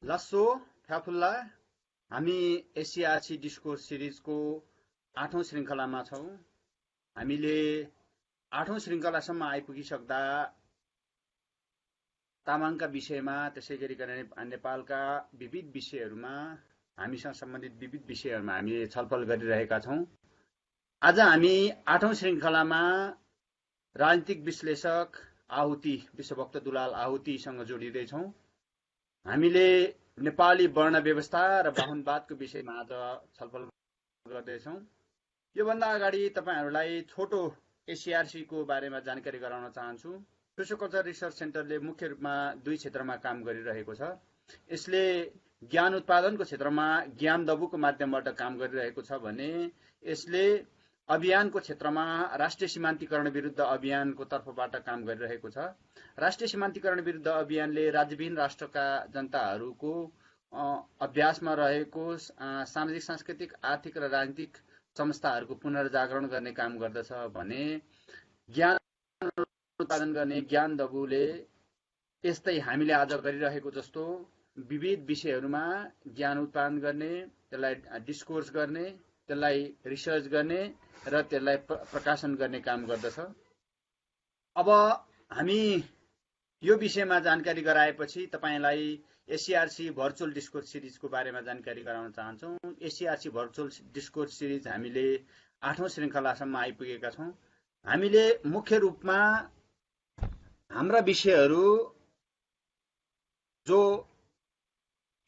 लासो फ्याफुल्ला हामी एसिआरसी डिस्कोर्स सिरिजको 8औं श्रृङ्खलामा छौँ। हामीले 8औं श्रृङ्खलासम्म आइपुगिसक्दा तामाङका विषयमा त्यसै गरिकन नेपालका विविध विषयहरूमा हामीसँग सम्बन्धित विविध विषयहरूमा हामीले छलफल गरिरहेका छौँ। आज हामी 8औं श्रृङ्खलामा राजनीतिक विश्लेषक आहुति विश्वभक्त दुलाल आहुतिसँग जोडिँदैछौँ। हामीले नेपाली वर्ण व्यवस्था र बाहुनवादको विषयमा आज छलफल गर्दैछौँ। योभन्दा अगाडि तपाईहरुलाई छोटो एसिआरसी को बारेमा जानकारी गराउन चाहन्छु। सोसियोकल्चर रिसर्च सेन्टरले मुख्य रूपमा दुई क्षेत्रमा काम गरिरहेको छ। यसले ज्ञान उत्पादनको क्षेत्रमा ज्ञान दबुको माध्यमबाट काम गरिरहेको छ भने यसले अभियानको क्षेत्रमा राष्ट्रिय सीमान्तीकरण विरुद्ध अभियानको तर्फबाट काम गरिरहेको छ। राष्ट्रिय सीमान्तीकरण विरुद्ध अभियानले राज्यविहीन राष्ट्रका जनताहरूको अभ्यासमा रहेको सामाजिक सांस्कृतिक आर्थिक र राजनीतिक संस्थाहरूको पुनर्जागरण गर्ने काम गर्दछ भने ज्ञान उत्पादन गर्ने ज्ञान दबुले यस्तै हामीले आज गरिरहेको जस्तो विविध विषयहरूमा ज्ञान उत्पादन गर्ने, त्यसलाई डिस्कोर्स गर्ने, त्यसलाई रिसर्च गर्ने र त्यसलाई प्रकाशन गर्ने काम गर्दछ। अब हामी यो विषयमा जानकारी गराएपछि तपाईलाई एसिआरसी भर्चुअल डिस्कोर्स सिरिजको बारेमा जानकारी गराउन चाहन्छौँ। एसिआरसी भर्चुअल डिस्कोर्स सिरिज हामीले 8औं श्रृङ्खलासम्म आइपुगेका छौँ। हामीले मुख्य रूपमा हाम्रा विषयहरू जो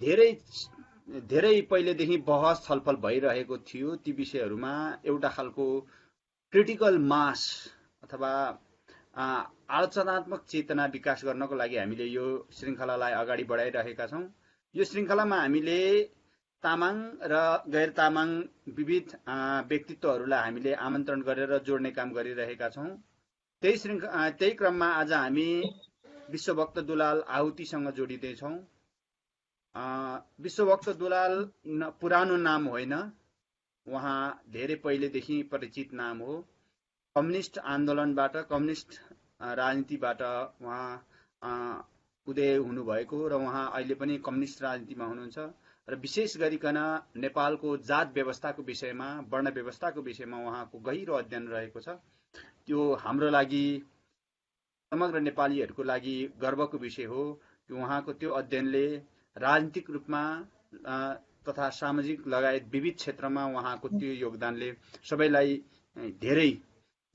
धेरै पहिलेदेखि बहस छलफल भइरहेको थियो ती विषयहरूमा एउटा खालको क्रिटिकल मास अथवा आलोचनात्मक चेतना विकास गर्नको लागि हामीले यो श्रृङ्खलालाई अगाडि बढाइरहेका छौँ। यो श्रृङ्खलामा हामीले तामाङ र गैर तामाङ विविध व्यक्तित्वहरूलाई हामीले आमन्त्रण गरेर जोड्ने काम गरिरहेका छौँ। त्यही क्रममा आज हामी विश्वभक्त दुलाल आहुतिसँग जोडिँदैछौँ। विश्वभक्त दुलाल पुरानो नाम होइन, उहाँ धेरै पहिलेदेखि परिचित नाम हो। कम्युनिस्ट आन्दोलनबाट, कम्युनिस्ट राजनीतिबाट उहाँ उदय हुनुभएको र उहाँ अहिले पनि कम्युनिस्ट राजनीतिमा हुनुहुन्छ र विशेष गरिकन नेपालको जात व्यवस्थाको विषयमा, वर्ण व्यवस्थाको विषयमा उहाँको गहिरो अध्ययन रहेको छ। त्यो हाम्रो लागि, समग्र नेपालीहरूको लागि गर्वको विषय हो कि उहाँको त्यो अध्ययनले राजनीतिक रूपमा तथा सामाजिक लगायत विविध क्षेत्रमा उहाँको त्यो योगदानले सबैलाई धेरै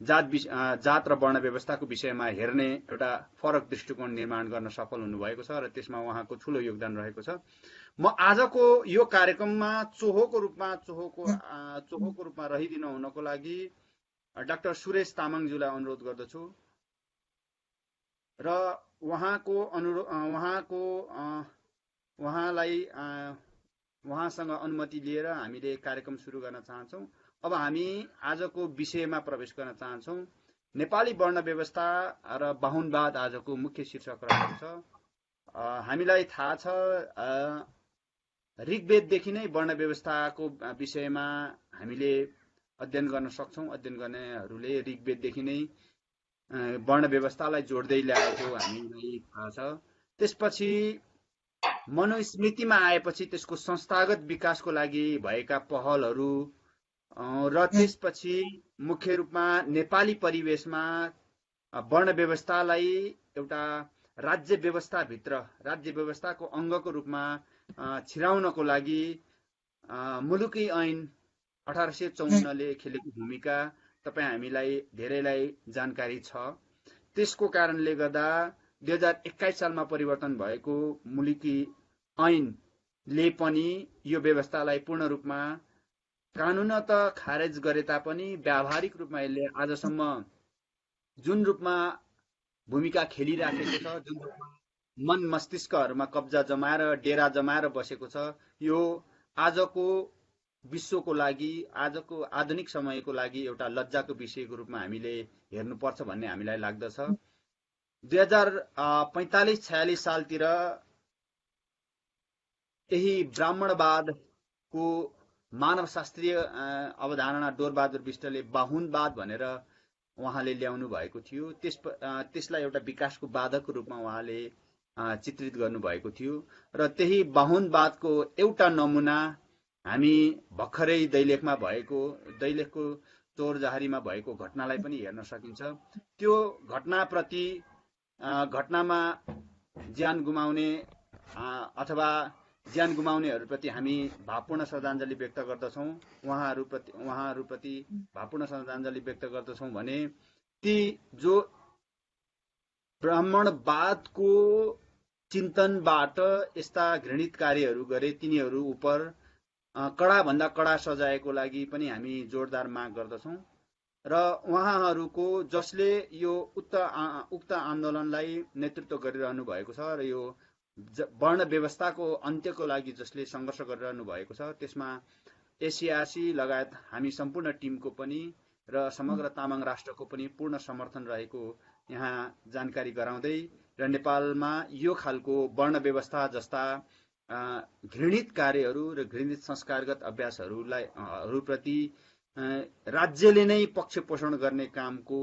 जात र वर्ण व्यवस्थाको विषयमा हेर्ने एउटा फरक दृष्टिकोण निर्माण गर्न सफल हुनुभएको छ र त्यसमा उहाँको ठूलो योगदान रहेको छ। म आजको यो कार्यक्रममा चोहोको रूपमा रहिदिनु हुनको लागि डाक्टर सुरेश तामाङज्यूलाई अनुरोध गर्दछु र उहाँसँग अनुमति लिएर हामीले कार्यक्रम सुरु गर्न चाहन्छौँ। अब हामी आजको विषयमा प्रवेश गर्न चाहन्छौँ। नेपाली वर्ण व्यवस्था र बाहुनवाद आजको मुख्य शीर्षक रहेको छ। हामीलाई थाहा छ ऋग्वेददेखि नै वर्ण व्यवस्थाको विषयमा हामीले अध्ययन गर्न सक्छौँ। अध्ययन गर्नेहरूले ऋग्वेददेखि नै वर्ण व्यवस्थालाई जोड्दै ल्याएको हामीलाई थाहा छ। त्यसपछि मनुस्मृतिमा आएपछि त्यसको संस्थागत विकासको लागि भएका पहलहरू र त्यसपछि मुख्य रूपमा नेपाली परिवेशमा वर्ण व्यवस्थालाई एउटा राज्य व्यवस्थाभित्र, राज्य व्यवस्थाको अङ्गको रूपमा छिराउनको लागि मुलुकी ऐन 1854 ले खेलेको भूमिका तपाईँ हामीलाई धेरैलाई जानकारी छ। त्यसको कारणले गर्दा 2021 सालमा परिवर्तन भएको मुलुकी ऐनले पनि यो व्यवस्थालाई पूर्ण रूपमा कानुनत खारेज गरे तापनि व्यावहारिक रूपमा यसले आजसम्म जुन रूपमा भूमिका खेलिराखेको छ, जुन रूपमा मन मस्तिष्कहरूमा कब्जा जमाएर डेरा जमाएर बसेको छ, यो आजको विश्वको लागि, आजको आधुनिक समयको लागि एउटा लज्जाको विषयको रूपमा हामीले हेर्नुपर्छ भन्ने हामीलाई लाग्दछ। 2045-46 सालतिर यही ब्राह्मणवादको मानवशास्त्रीय अवधारणा डोरबहादुर विष्टले बाहुनवाद भनेर उहाँले ल्याउनु भएको थियो। त्यसलाई एउटा विकासको बाधकको रूपमा उहाँले चित्रित गर्नुभएको थियो र त्यही बाहुनवादको एउटा नमुना हामी भर्खरै दैलेखको चोरजहारीमा भएको घटनालाई पनि हेर्न सकिन्छ। त्यो घटनामा ज्यान गुमाउने अथवा ज्यान गुमाउनेहरूप्रति हामी भावपूर्ण श्रद्धाञ्जली व्यक्त गर्दछौँ, उहाँहरूप्रति भावपूर्ण श्रद्धाञ्जली व्यक्त गर्दछौँ भने ती जो ब्राह्मणवादको चिन्तनबाट यस्ता घृणित कार्यहरू गरे तिनीहरू उप कडाभन्दा कडा सजायको लागि पनि हामी जोरदार माग गर्दछौँ र उहाँहरूको जसले यो उक्त आन्दोलनलाई नेतृत्व गरिरहनु भएको छ र यो वर्ण व्यवस्थाको अन्त्यको लागि जसले सङ्घर्ष गरिरहनु भएको छ त्यसमा एसियासी लगायत हामी सम्पूर्ण टिमको पनि र समग्र तामाङ राष्ट्रको पनि पूर्ण समर्थन रहेको यहाँ जानकारी गराउँदै र नेपालमा यो खालको वर्ण व्यवस्था जस्ता घृणित कार्यहरू र घृणित संस्कारगत अभ्यासहरूप्रति राज्यले नै पक्ष पोषण गर्ने कामको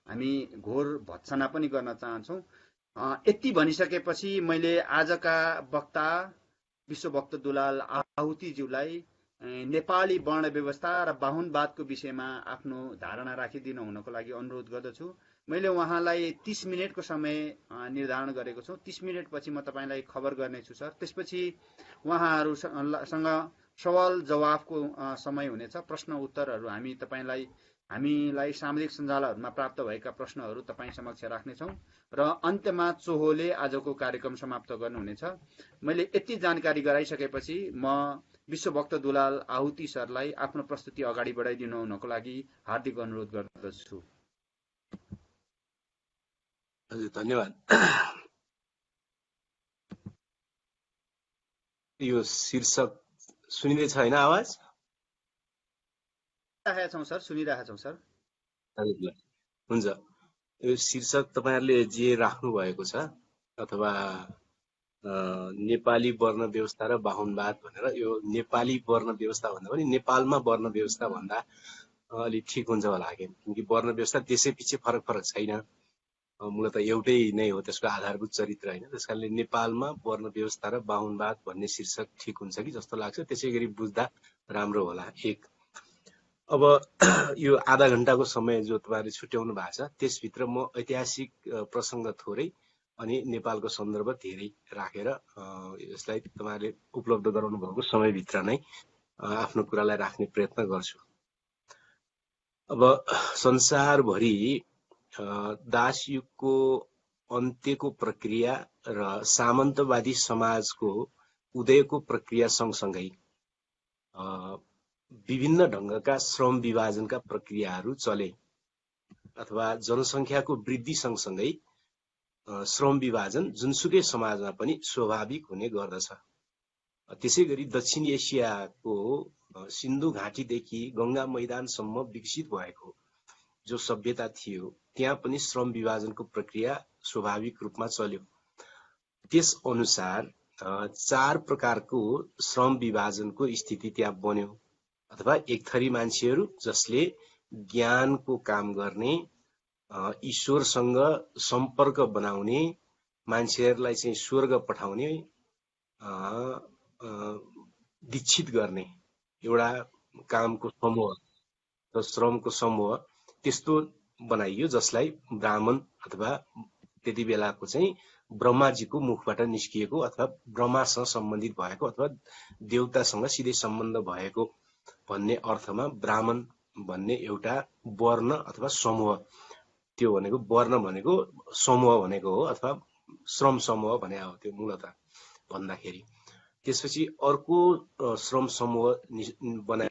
हामी घोर भत्सना पनि गर्न चाहन्छौँ। यति भनिसकेपछि मैले आजका वक्ता विश्वभक्त दुलाल आहुतिज्यूलाई नेपाली वर्ण व्यवस्था र बाहुनवादको विषयमा आफ्नो धारणा राखिदिनु हुनको लागि अनुरोध गर्दछु। मैले उहाँलाई 30 मिनटको समय निर्धारण गरेको छु। 30 मिनटपछि म तपाईँलाई खबर गर्नेछु सर। त्यसपछि उहाँहरूसँग सवाल जवाफको समय हुनेछ। प्रश्न उत्तरहरू हामीलाई सामाजिक सञ्जालहरूमा प्राप्त भएका प्रश्नहरू तपाईँ समक्ष राख्नेछौँ र अन्त्यमा चोहोले आजको कार्यक्रम समाप्त गर्नुहुनेछ। मैले यति जानकारी गराइसकेपछि म विश्वभक्त दुलाल आहुति सरलाई आफ्नो प्रस्तुति अगाडि बढाइदिनु हुनको लागि हार्दिक अनुरोध गर्दछु। हजुर, धन्यवाद। यो शीर्षक सुनिँदैछ होइन आवाज? सुनिरहेछौँ सर। हजुर, हुन्छ। यो शीर्षक तपाईँहरूले जे राख्नु भएको छ अथवा नेपाली वर्ण व्यवस्था र बाहुनवाद भनेर, यो नेपाली वर्ण व्यवस्था भन्दा पनि नेपालमा वर्ण व्यवस्था भन्दा अलि ठिक हुन्छ होला, किनकि वर्ण व्यवस्था देशै पछि फरक छैन, मूलत एउटै नै हो त्यसको आधारभूत चरित्र होइन। त्यसकारणले नेपालमा वर्ण व्यवस्था र बाहुनवाद भन्ने शीर्षक ठिक हुन्छ कि जस्तो लाग्छ। त्यसै गरी बुझ्दा राम्रो होला। एक, अब यो आधा घण्टाको समय जो तपाईँहरूले छुट्याउनु भएको छ त्यसभित्र म ऐतिहासिक प्रसङ्ग थोरै अनि नेपालको सन्दर्भ धेरै राखेर यसलाई तपाईँहरूले उपलब्ध गराउनु भएको समयभित्र नै आफ्नो कुरालाई राख्ने प्रयत्न गर्छु। अब संसारभरि दासयुगको अन्त्यको प्रक्रिया र सामन्तवादी समाजको उदयको प्रक्रिया सँगसँगै विभिन्न ढङ्गका श्रम विभाजनका प्रक्रियाहरू चले अथवा जनसङ्ख्याको वृद्धि सँगसँगै श्रम विभाजन जुनसुकै समाजमा पनि स्वाभाविक हुने गर्दछ। त्यसै गरी दक्षिण एसियाको सिन्धु घाटीदेखि गङ्गा मैदानसम्म विकसित भएको जो सभ्यता थियो त्यहाँ पनि श्रम विभाजनको प्रक्रिया स्वाभाविक रूपमा चल्यो। त्यस अनुसार 4 प्रकारको श्रम विभाजनको स्थिति त्यहाँ बन्यो। अथवा एक थरी मान्छेहरू जसले ज्ञानको काम गर्ने, ईश्वरसँग सम्पर्क बनाउने, मान्छेहरूलाई चाहिँ स्वर्ग पठाउने, दीक्षित गर्ने एउटा कामको समूह र श्रमको समूह त्यस्तो बनाइयो जसलाई ब्राह्मण अथवा त्यति बेलाको चाहिँ ब्रह्माजीको मुखबाट निस्किएको अथवा ब्रह्मासँग सम्बन्धित भएको अथवा देवतासँग सिधै सम्बन्ध भएको भन्ने अर्थमा ब्राह्मण भन्ने एउटा वर्ण अथवा समूह, त्यो भनेको वर्ण भनेको समूह भनेको हो अथवा श्रम समूह भने हो त्यो मूलत भन्दाखेरि। त्यसपछि अर्को श्रम समूह बनाए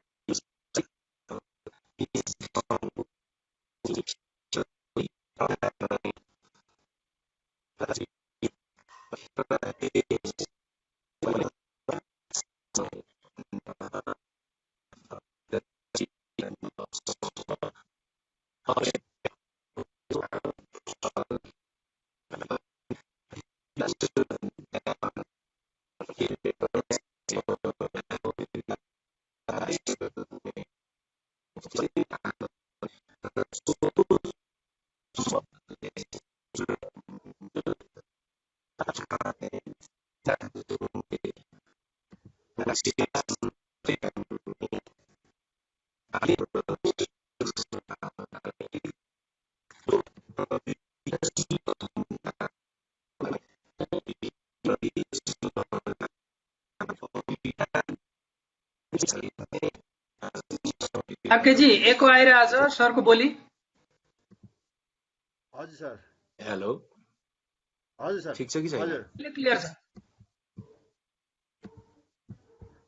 जी एको आइरहेछ सरको बोली। हजुर सर। हेलो, हजुर सर। ठिक छ कि छैन? हजुर क्लियर छ।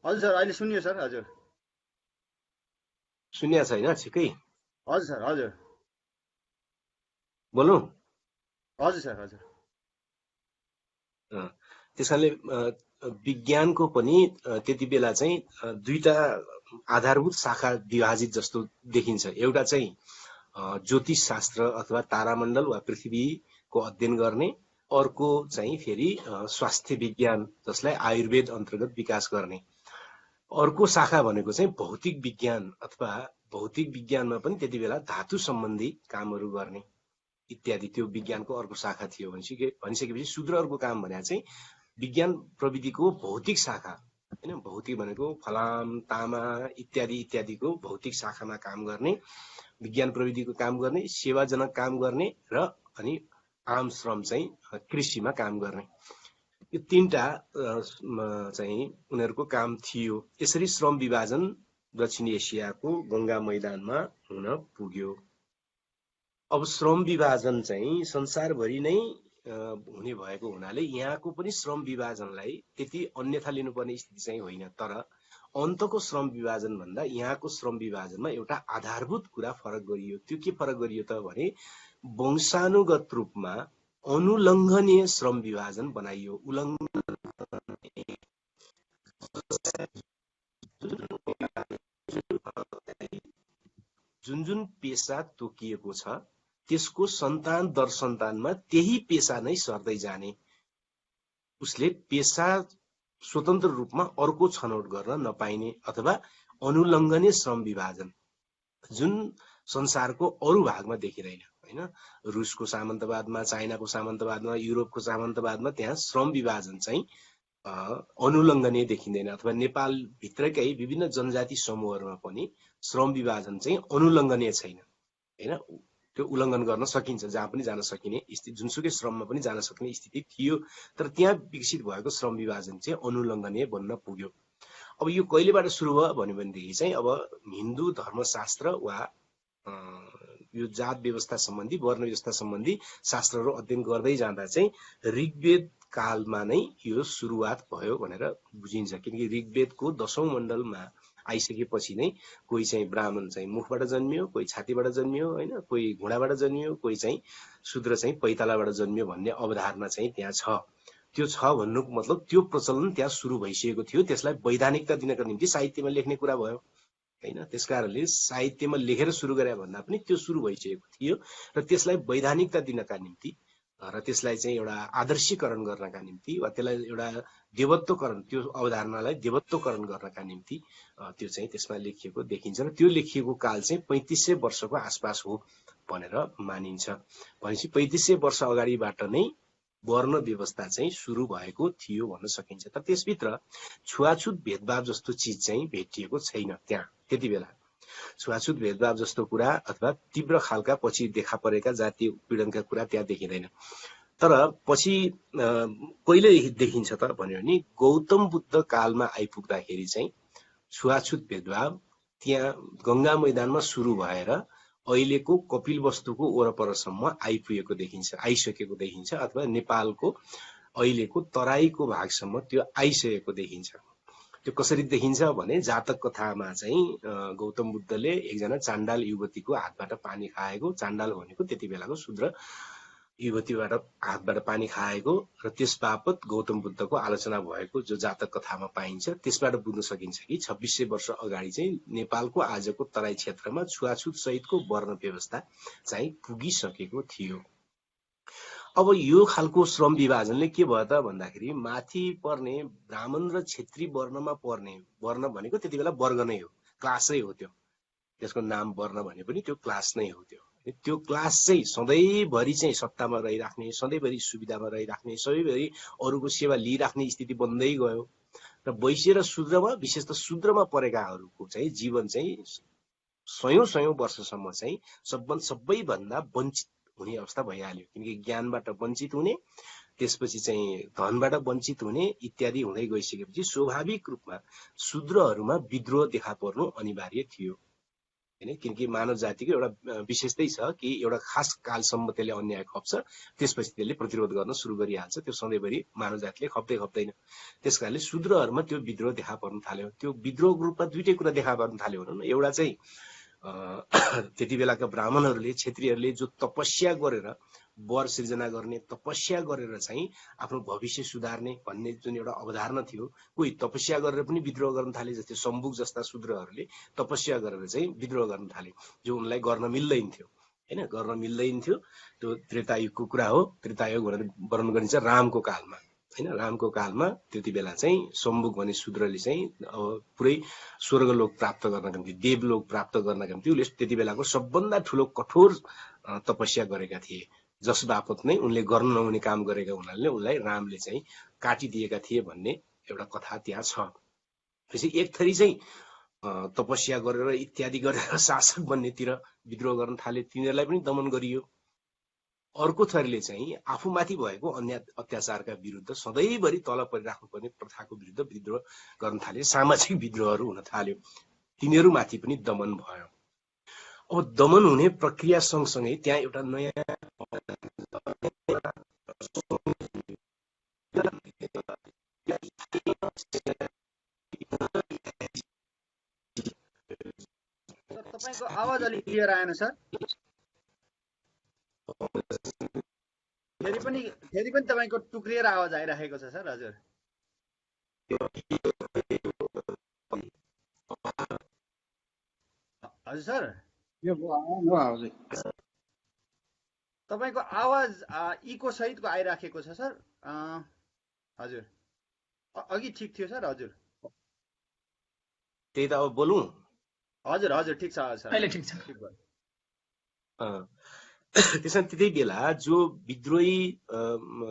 हजुर सर, अहिले सुनियो सर। हजुर सुन्या छैन? ठिकै हजुर सर। हजुर बोलौँ? हजुर सर। हजुर त्यसकारणले विज्ञानको पनि त्यति बेला चाहिँ दुईटा आधारभूत शाखा विभाजित जस्तो देखिन्छ। एउटा चाहिँ ज्योतिष शास्त्र अथवा तारामण्डल वा पृथ्वीको अध्ययन गर्ने, अर्को चाहिँ फेरि स्वास्थ्य विज्ञान जसलाई आयुर्वेद अन्तर्गत विकास गर्ने। अर्को शाखा भनेको चाहिँ भौतिक विज्ञान अथवा भौतिक विज्ञानमा पनि त्यति बेला धातु सम्बन्धी कामहरू गर्ने इत्यादि, त्यो विज्ञानको अर्को शाखा थियो। भनिसकेपछि शूद्रहरूको काम भने चाहिँ विज्ञान प्रविधिको भौतिक शाखा, हैन? भौतिक भनेको फलाम तामा इत्यादि इत्यादिको भौतिक शाखामा काम गर्ने, विज्ञान प्रविधिको काम गर्ने, सेवाजनक काम गर्ने र अनि आम श्रम चाहिँ कृषिमा काम गर्ने। यो तीनटा चाहिँ उनीहरूको काम थियो। यसरी श्रम विभाजन दक्षिण एसियाको गंगा मैदानमा हुन पुग्यो। अब श्रम विभाजन चाहिँ संसारभरि नै हुने भएको हुनाले यहाँको पनि श्रम विभाजनलाई त्यति अन्यथा लिनुपर्ने स्थिति चाहिँ होइन। तर अन्तको श्रम विभाजन भन्दा यहाँको श्रम विभाजनमा एउटा आधारभूत कुरा फरक गरियो। त्यो के फरक गरियो त भने वंशानुगत रूपमा अनुलङ्घनीय श्रम विभाजन बनाइयो। जुन जुन पेशा तोकिएको छ त्यसको सन्तान दर सन्तानमा त्यही पेशा नै सर्दै जाने, उसले पेशा स्वतन्त्र रूपमा अर्को छनौट गर्न नपाइने अथवा अनुलङ्घनीय श्रम विभाजन जुन संसारको अरू भागमा देखिँदैन, हैन? रुसको सामन्तवादमा, चाइनाको सामन्तवादमा, युरोपको सामन्तवादमा त्यहाँ श्रम विभाजन चाहिँ अनुलङ्घनीय देखिँदैन। अथवा नेपाल भित्रकै विभिन्न जनजाति समूहहरूमा पनि श्रम विभाजन चाहिँ अनुलङ्घनीय छैन, हैन? त्यो उल्लङ्घन गर्न सकिन्छ, जहाँ पनि जान सकिने स्थिति, जुनसुकै श्रममा पनि जान सक्ने स्थिति थियो। तर त्यहाँ विकसित भएको श्रम विभाजन चाहिँ अनुलङ्घनीय बन्न पुग्यो। अब यो कहिलेबाट सुरु भयो भन्यो भनेदेखि चाहिँ अब हिन्दू धर्मशास्त्र वा यो जात व्यवस्था सम्बन्धी, वर्ण व्यवस्था सम्बन्धी शास्त्रहरू अध्ययन गर्दै जाँदा चाहिँ ऋग्वेद कालमा नै यो सुरुवात भयो भनेर बुझिन्छ। किनकि ऋग्वेदको 10औं मण्डलमा आइसकेपछि नै कोही चाहिँ ब्राह्मण चाहिँ मुखबाट जन्मियो, कोही छातीबाट जन्मियो, हैन? कोही घुँडाबाट जन्मियो, कोही चाहिँ शूद्र चाहिँ पैतालाबाट जन्मियो भन्ने अवधारणा चाहिँ त्यहाँ छ। त्यो छ भन्नुको मतलब त्यो प्रचलन त्यहाँ सुरु भइसकेको थियो। त्यसलाई वैधानिकता दिनका निम्ति साहित्यमा लेख्ने कुरा भयो, हैन? त्यसकारणले साहित्यमा लेखेर सुरु गरे भन्दा पनि त्यो सुरु भइसकेको थियो र त्यसलाई वैधानिकता दिनका निम्ति र त्यसलाई चाहिँ एउटा आदर्शीकरण गर्नका निम्ति वा त्यसलाई एउटा देवत्वकरण, त्यो अवधारणालाई देवत्वकरण गर्नका निम्ति त्यो चाहिँ त्यसमा लेखिएको देखिन्छ र त्यो लेखिएको काल चाहिँ 3500 वर्षको आसपास हो भनेर मानिन्छ। भनेपछि 3500 वर्ष अगाडिबाट नै वर्ण व्यवस्था चाहिँ सुरु भएको थियो भन्न सकिन्छ। तर त्यसभित्र छुवाछुत भेदभाव जस्तो चिज चाहिँ भेटिएको छैन। त्यहाँ त्यति बेला छुवाछुत भेदभाव जस्तो कुरा अथवा तीव्र खालका पछि देखा परेका जातीय उत्पीडनका कुरा त्यहाँ देखिँदैन। तर पछि कहिले देखिन्छ त भन्यो भने गौतम बुद्ध कालमा आइपुग्दाखेरि चाहिँ छुवाछुत भेदभाव त्यहाँ गंगा मैदानमा सुरु भएर अहिलेको कपिलवस्तुको वरपरसम्म आइसकेको देखिन्छ अथवा नेपालको अहिलेको तराईको भागसम्म त्यो आइसकेको देखिन्छ। त्यो कसरी देखिन्छ भने जातक कथामा चाहिँ गौतम बुद्धले एकजना चाण्डाल युवतीको हातबाट पानी खाएको, चाण्डाल भनेको त्यति बेलाको शूद्र युवतीबाट हातबाट पानी खाएको र त्यस बापत गौतम बुद्धको आलोचना भएको जो जातक कथामा पाइन्छ, त्यसबाट बुझ्न सकिन्छ कि 2600 वर्ष अगाडि चाहिँ नेपालको आजको तराई क्षेत्रमा छुवाछुत सहितको वर्ण व्यवस्था चाहिँ पुगिसकेको थियो। अब यो खालको श्रम विभाजनले के भयो त भन्दाखेरि माथि पर्ने ब्राह्मण र क्षेत्री वर्णमा पर्ने, वर्ण भनेको त्यति बेला वर्ग नै हो, क्लासै हो, त्यो त्यसको नाम वर्ण भने पनि त्यो क्लास नै हो। त्यो क्लास चाहिँ सधैँभरि चाहिँ सत्तामा रहिराख्ने, सधैँभरि सुविधामा रहिराख्ने, सधैँभरि अरूको सेवा लिइराख्ने स्थिति बन्दै गयो र वैश्य र शूद्रमा, विशेष त शूद्रमा परेकाहरूको चाहिँ जीवन चाहिँ सयौं वर्षसम्म चाहिँ सबैभन्दा वञ्चित हुने अवस्था भइहाल्यो। किनकि ज्ञानबाट वञ्चित हुने, त्यसपछि चाहिँ धनबाट वञ्चित हुने इत्यादि हुँदै गइसकेपछि स्वाभाविक रूपमा शूद्रहरूमा विद्रोह देखा पर्नु अनिवार्य थियो। हैन, किनकि मानव जातिको एउटा विशेषतै छ कि एउटा खास कालसम्म त्यसले अन्याय खप्छ, त्यसपछि त्यसले प्रतिरोध गर्न सुरु गरिहाल्छ। त्यो सधैँभरि मानव जातिले खप्दैन। त्यसकारणले शूद्रहरूमा त्यो विद्रोह देखा पर्न थाल्यो। त्यो विद्रोहको रूपमा दुईटै कुरा देखा पर्न थाल्यो भनौँ न। एउटा चाहिँ त्यति बेलाका ब्राह्मणहरूले, क्षेत्रीहरूले जो तपस्या गरेर वर सृजना गर्ने, तपस्या गरेर चाहिँ आफ्नो भविष्य सुधार्ने भन्ने जुन एउटा अवधारणा थियो, कोही तपस्या गरेर पनि विद्रोह गर्न थाले। जस्तै सम्बुक जस्ता शूद्रहरूले तपस्या गरेर चाहिँ विद्रोह गर्न थाले, जो उनलाई गर्न मिल्दैन थियो, हैन, गर्न मिल्दैन थियो। त्यो त्रेतायुगको कुरा हो। त्रेतायुग भनेर वर्णन गरिन्छ रामको कालमा, हैन। रामको कालमा त्यति बेला चाहिँ सम्बुक भन्ने शूद्रले चाहिँ पुरै स्वर्गलोक प्राप्त गर्नका निम्ति, देवलोक प्राप्त गर्नका निम्ति उसले त्यति बेलाको सबभन्दा ठुलो कठोर तपस्या गरेका थिए, जस बापत नै उनले गर्न नहुने काम गरेका हुनाले उनलाई रामले चाहिँ काटिदिएका थिए भन्ने एउटा कथा त्यहाँ छ। त्यसै एक थरी चाहिँ तपस्या गरेर इत्यादि गरेर शासक बन्नेतिर विद्रोह गर्न थाले, तिनीहरूलाई पनि दमन गरियो। अर्को थरीले चाहिँ आफूमाथि भएको अन्याय अत्याचारका विरुद्ध, सधैँभरि तल परिराख्नुपर्ने प्रथाको विरुद्ध विद्रोह गर्न थाले, सामाजिक विद्रोहहरू हुन थाल्यो। तिनीहरूमाथि पनि दमन भयो। अब दमन हुने प्रक्रिया सँगसँगै त्यहाँ एउटा नयाँ तपाईको आवाज अलि क्लियर आएन सर। फेरि पनि तपाईको टुक्रिएर आवाज आइरहेको छ सर। हजुर हजुर सर, तपाईको आवाज इको सहितको आइराखेको छ सर। हजुर अघि ठिक थियो सर। हजुर त्यही त अब बोलौँ। हजुर हजुर ठिक छ सर, अहिले ठिक छ। त्यसमा त्यति बेला जो विद्रोही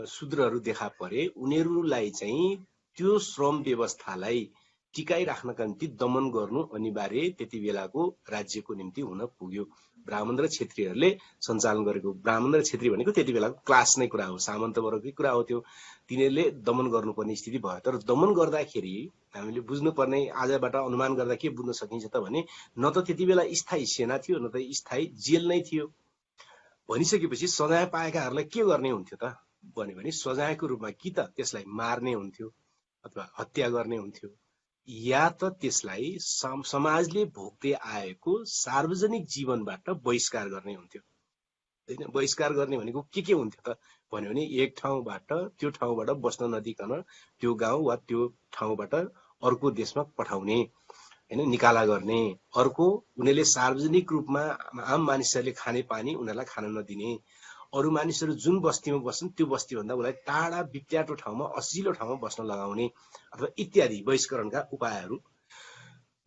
शूद्रहरू देखा परे, उनीहरूलाई चाहिँ त्यो श्रम व्यवस्थालाई टिकाइराख्नका निम्ति दमन गर्नु अनिवार्य त्यति बेलाको राज्यको निम्ति हुन पुग्यो। ब्राह्मण र क्षेत्रीहरूले सञ्चालन गरेको, ब्राह्मण र क्षेत्री भनेको त्यति बेलाको क्लास नै कुरा हो, सामन्त वर्गकै कुरा हो। त्यो तिनीहरूले दमन गर्नुपर्ने स्थिति भयो। तर दमन गर्दाखेरि हामीले बुझ्नुपर्ने, आजबाट अनुमान गर्दा के बुझ्न सकिन्छ त भने, न त त्यति बेला स्थायी सेना थियो, न त स्थायी जेल नै थियो। भनिसकेपछि सजाय पाएकाहरूलाई के गर्ने हुन्थ्यो त भने सजायको रूपमा कि त त्यसलाई मार्ने हुन्थ्यो अथवा हत्या गर्ने हुन्थ्यो, या त त्यसलाई समाजले भोग्दै आएको सार्वजनिक जीवनबाट बहिष्कार गर्ने हुन्थ्यो। हैन, बहिष्कार गर्ने भनेको के हुन्थ्यो त भन्यो भने, एक ठाउँबाट त्यो ठाउँबाट बस्न नदिकन त्यो गाउँ वा त्यो ठाउँबाट अर्को देशमा पठाउने, हैन, निकाला गर्ने। अर्को, उनीहरूले सार्वजनिक रूपमा आम मानिसहरूले खाने पानी उनीहरूलाई खान नदिने। अरू मानिसहरू जुन बस्तीमा बस्छन् त्यो बस्तीभन्दा उनीलाई टाढा बिप्ट्याटो ठाउँमा, असिलो ठाउँमा बस्न लगाउने अथवा इत्यादि बहिष्करणका उपायहरू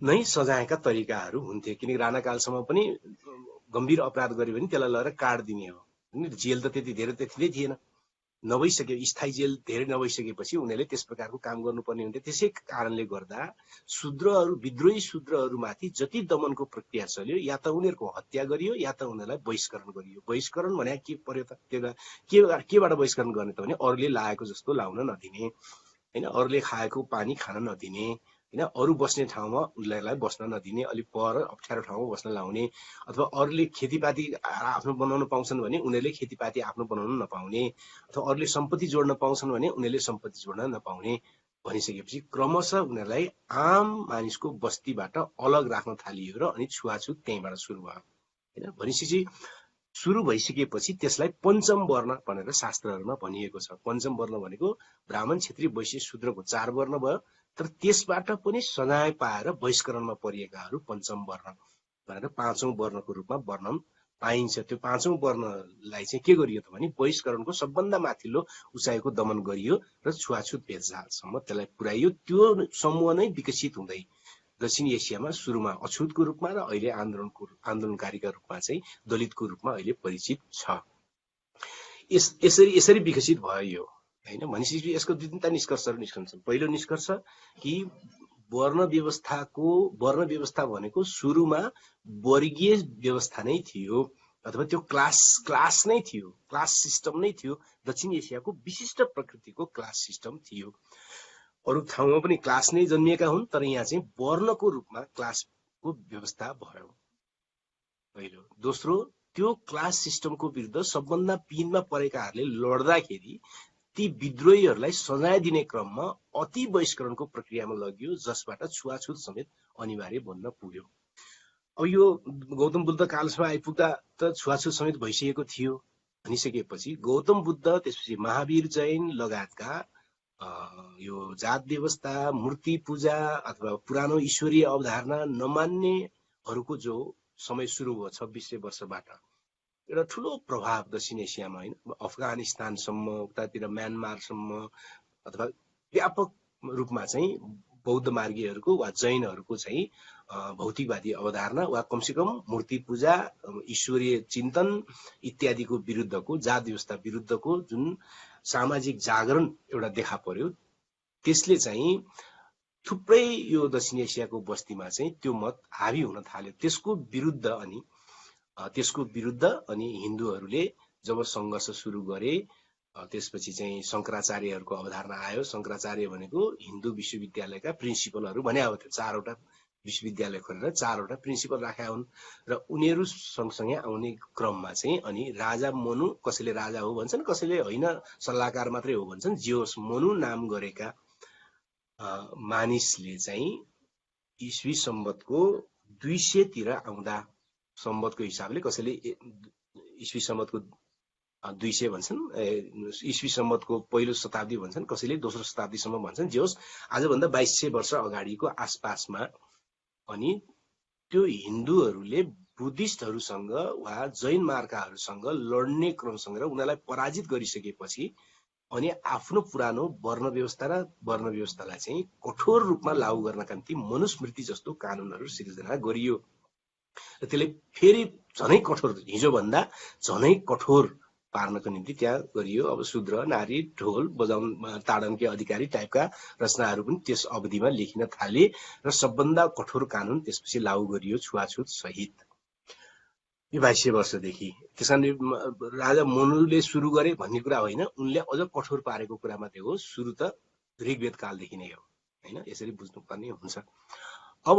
नै सजायका तरिकाहरू हुन्थे। किनकि राणाकालसम्म पनि गम्भीर अपराध गर्यो भने त्यसलाई लगेर काट्दिने हो। जेल त त्यति धेरै त्यति नै थिएन, नभइसक्यो, स्थायी जेल धेरै नभइसकेपछि उनीहरूले त्यस प्रकारको काम गर्नुपर्ने हुन्थ्यो। त्यसै कारणले गर्दा शूद्रहरू, विद्रोही शूद्रहरूमाथि जति दमनको प्रक्रिया चल्यो, या त उनीहरूको हत्या गरियो या त उनीहरूलाई बहिष्करण गरियो। बहिष्करण भने के पर्यो त, केबाट बहिष्करण गर्ने त भने, अरूले लाएको जस्तो लाउन नदिने, हैन, अरूले खाएको पानी खान नदिने, हैन, अरू बस्ने ठाउँमा उनीहरूलाई बस्न नदिने, अलिक पर अप्ठ्यारो ठाउँमा बस्न लाउने, अथवा अरूले खेतीपाती आफ्नो बनाउन पाउँछन् भने उनीहरूले खेतीपाती आफ्नो बनाउन नपाउने, अथवा अरूले सम्पत्ति जोड्न पाउँछन् भने उनीहरूले सम्पत्ति जोड्न नपाउने भनिसकेपछि क्रमशः उनीहरूलाई आम मानिसको बस्तीबाट अलग राख्न थालियो र अनि छुवाछुत त्यहीँबाट सुरु भयो। हैन, भनेपछि सुरु भइसकेपछि त्यसलाई पञ्चम वर्ण भनेर शास्त्रहरूमा भनिएको छ। पञ्चम वर्ण भनेको ब्राह्मण, क्षेत्री, वैश्य, शूद्रको 4 वर्ण भयो। तर त्यसबाट पनि सजाय पाएर बहिष्करणमा परिएकाहरू पञ्चम वर्ण भनेर 5औं वर्णको रूपमा वर्णन पाइन्छ। त्यो 5औं वर्णलाई चाहिँ के गरियो त भने, बहिष्करणको सबभन्दा माथिल्लो उचाइको दमन गरियो र छुवाछुत भेदभावसम्म त्यसलाई पुर्याइयो। त्यो समूह नै विकसित हुँदै दक्षिण एसियामा सुरुमा अछुतको रूपमा र अहिले आन्दोलनकारीका रूपमा चाहिँ दलितको रूपमा अहिले परिचित छ। यसरी विकसित भयो यो, हैन। भनेपछि यसको 2-3 निष्कर्षहरू निस्कन्छन्। पहिलो निष्कर्ष कि वर्ण व्यवस्था भनेको सुरुमा वर्गीय व्यवस्था नै थियो, अथवा त्यो क्लास नै थियो, क्लास सिस्टम नै थियो। दक्षिण एसियाको विशिष्ट प्रकृतिको क्लास सिस्टम थियो। अरू ठाउँमा पनि क्लास नै जन्मिएका हुन्, तर यहाँ चाहिँ वर्णको रूपमा क्लासको व्यवस्था भयो। पहिलो। दोस्रो, त्यो क्लास सिस्टमको विरुद्ध सबभन्दा पिनमा परेकाहरूले लड्दाखेरि ती विद्रोहीहरूलाई सजाय दिने क्रममा अति बहिष्करणको प्रक्रियामा लगियो, जसबाट छुवाछुत समेत अनिवार्य बन्न पुग्यो। अब यो गौतम बुद्ध कालसम्म आइपुग्दा त छुवाछुत समेत भइसकेको थियो भनिसकेपछि गौतम बुद्ध, त्यसपछि महावीर जैन लगायतका यो जात व्यवस्था, मूर्ति पूजा अथवा पुरानो ईश्वरीय अवधारणा नमान्नेहरूको जो समय सुरु भयो 2600 वर्षबाट, एउटा ठुलो प्रभाव दक्षिण एसियामा, होइन, अफगानिस्तानसम्म, उतातिर म्यानमारसम्म अथवा व्यापक रूपमा चाहिँ बौद्ध मार्गीहरूको वा जैनहरूको चाहिँ भौतिकवादी अवधारणा वा कमसेकम मूर्ति पूजा, ईश्वरीय चिन्तन इत्यादिको विरुद्धको, जात व्यवस्था विरुद्धको जुन सामाजिक जागरण एउटा देखा पर्यो, त्यसले चाहिँ थुप्रै यो दक्षिण एसियाको बस्तीमा चाहिँ त्यो मत हावी हुन थाल्यो। त्यसको विरुद्ध अनि हिन्दूहरूले जब सङ्घर्ष सुरु गरे, त्यसपछि चाहिँ शङ्कराचार्यहरूको अवधारणा आयो। शङ्कराचार्य भनेको हिन्दू विश्वविद्यालयका प्रिन्सिपलहरू भने अब त्यो 4वटा विश्वविद्यालय खोलेर 4वटा प्रिन्सिपल राखेका हुन् र उनीहरू सँगसँगै आउने क्रममा चाहिँ अनि राजा मनु, कसैले राजा हो भन्छन्, कसैले होइन सल्लाहकार मात्रै हो भन्छन्, जे होस् मनु नाम गरेका मानिसले चाहिँ ईस्वी सम्वतको 200 तिर आउँदा, सम्वतको हिसाबले कसैले ईस्वी सम्वतको 200 भन्छन्, ईस्वी सम्वतको पहिलो शताब्दी भन्छन्, कसैले दोस्रो शताब्दीसम्म भन्छन्, जे होस् आजभन्दा 2200 वर्ष अगाडिको आसपासमा अनि त्यो हिन्दूहरूले बुद्धिस्टहरूसँग वा जैन मार्काहरूसँग लड्ने क्रमसँग र उनीहरूलाई पराजित गरिसकेपछि अनि आफ्नो पुरानो वर्ण व्यवस्थालाई चाहिँ कठोर रूपमा लागू गर्नका निम्ति मनुस्मृति जस्तो कानुनहरू सिर्जना गरियो र त्यसले फेरि झनै कठोर, हिजोभन्दा झनै कठोर पार्नको निम्ति त्यहाँ गरियो। अब शूद्र, नारी, ढोल बजाउन ताडनके अधिकारी टाइपका रचनाहरू पनि त्यस अवधिमा लेखिन थाले र सबभन्दा कठोर कानुन त्यसपछि लागू गरियो छुवाछुत सहित यो 2200 वर्षदेखि। त्यसकारण राजा मनुले सुरु गरे भन्ने कुरा होइन, उनले अझ कठोर पारेको कुरा मात्रै हो। सुरु त ऋग्वेद कालदेखि नै हो, होइन, यसरी बुझ्नुपर्ने हुन्छ। अब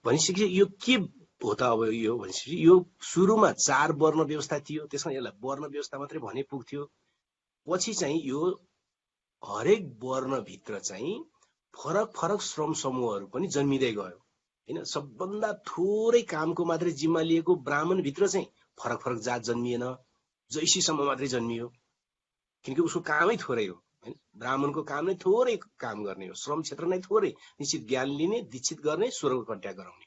भनिसके यो के हो त, अब यो भनेपछि यो सुरुमा 4 वर्ण व्यवस्था थियो, त्यसमा यसलाई वर्ण व्यवस्था मात्रै भने पुग्थ्यो। पछि चाहिँ यो हरेक वर्णभित्र चाहिँ फरक फरक श्रम समूहहरू पनि जन्मिँदै गयो, होइन। सबभन्दा थोरै कामको मात्रै जिम्मा लिएको ब्राह्मणभित्र चाहिँ फरक फरक जात जन्मिएन, जैसीसम्म मात्रै जन्मियो, किनकि उसको कामै थोरै हो, होइन। ब्राह्मणको काम नै थोरै काम गर्ने हो, श्रम क्षेत्र नै थोरै, निश्चित ज्ञान लिने, दीक्षित गर्ने, स्वर्ग कट्या गराउने।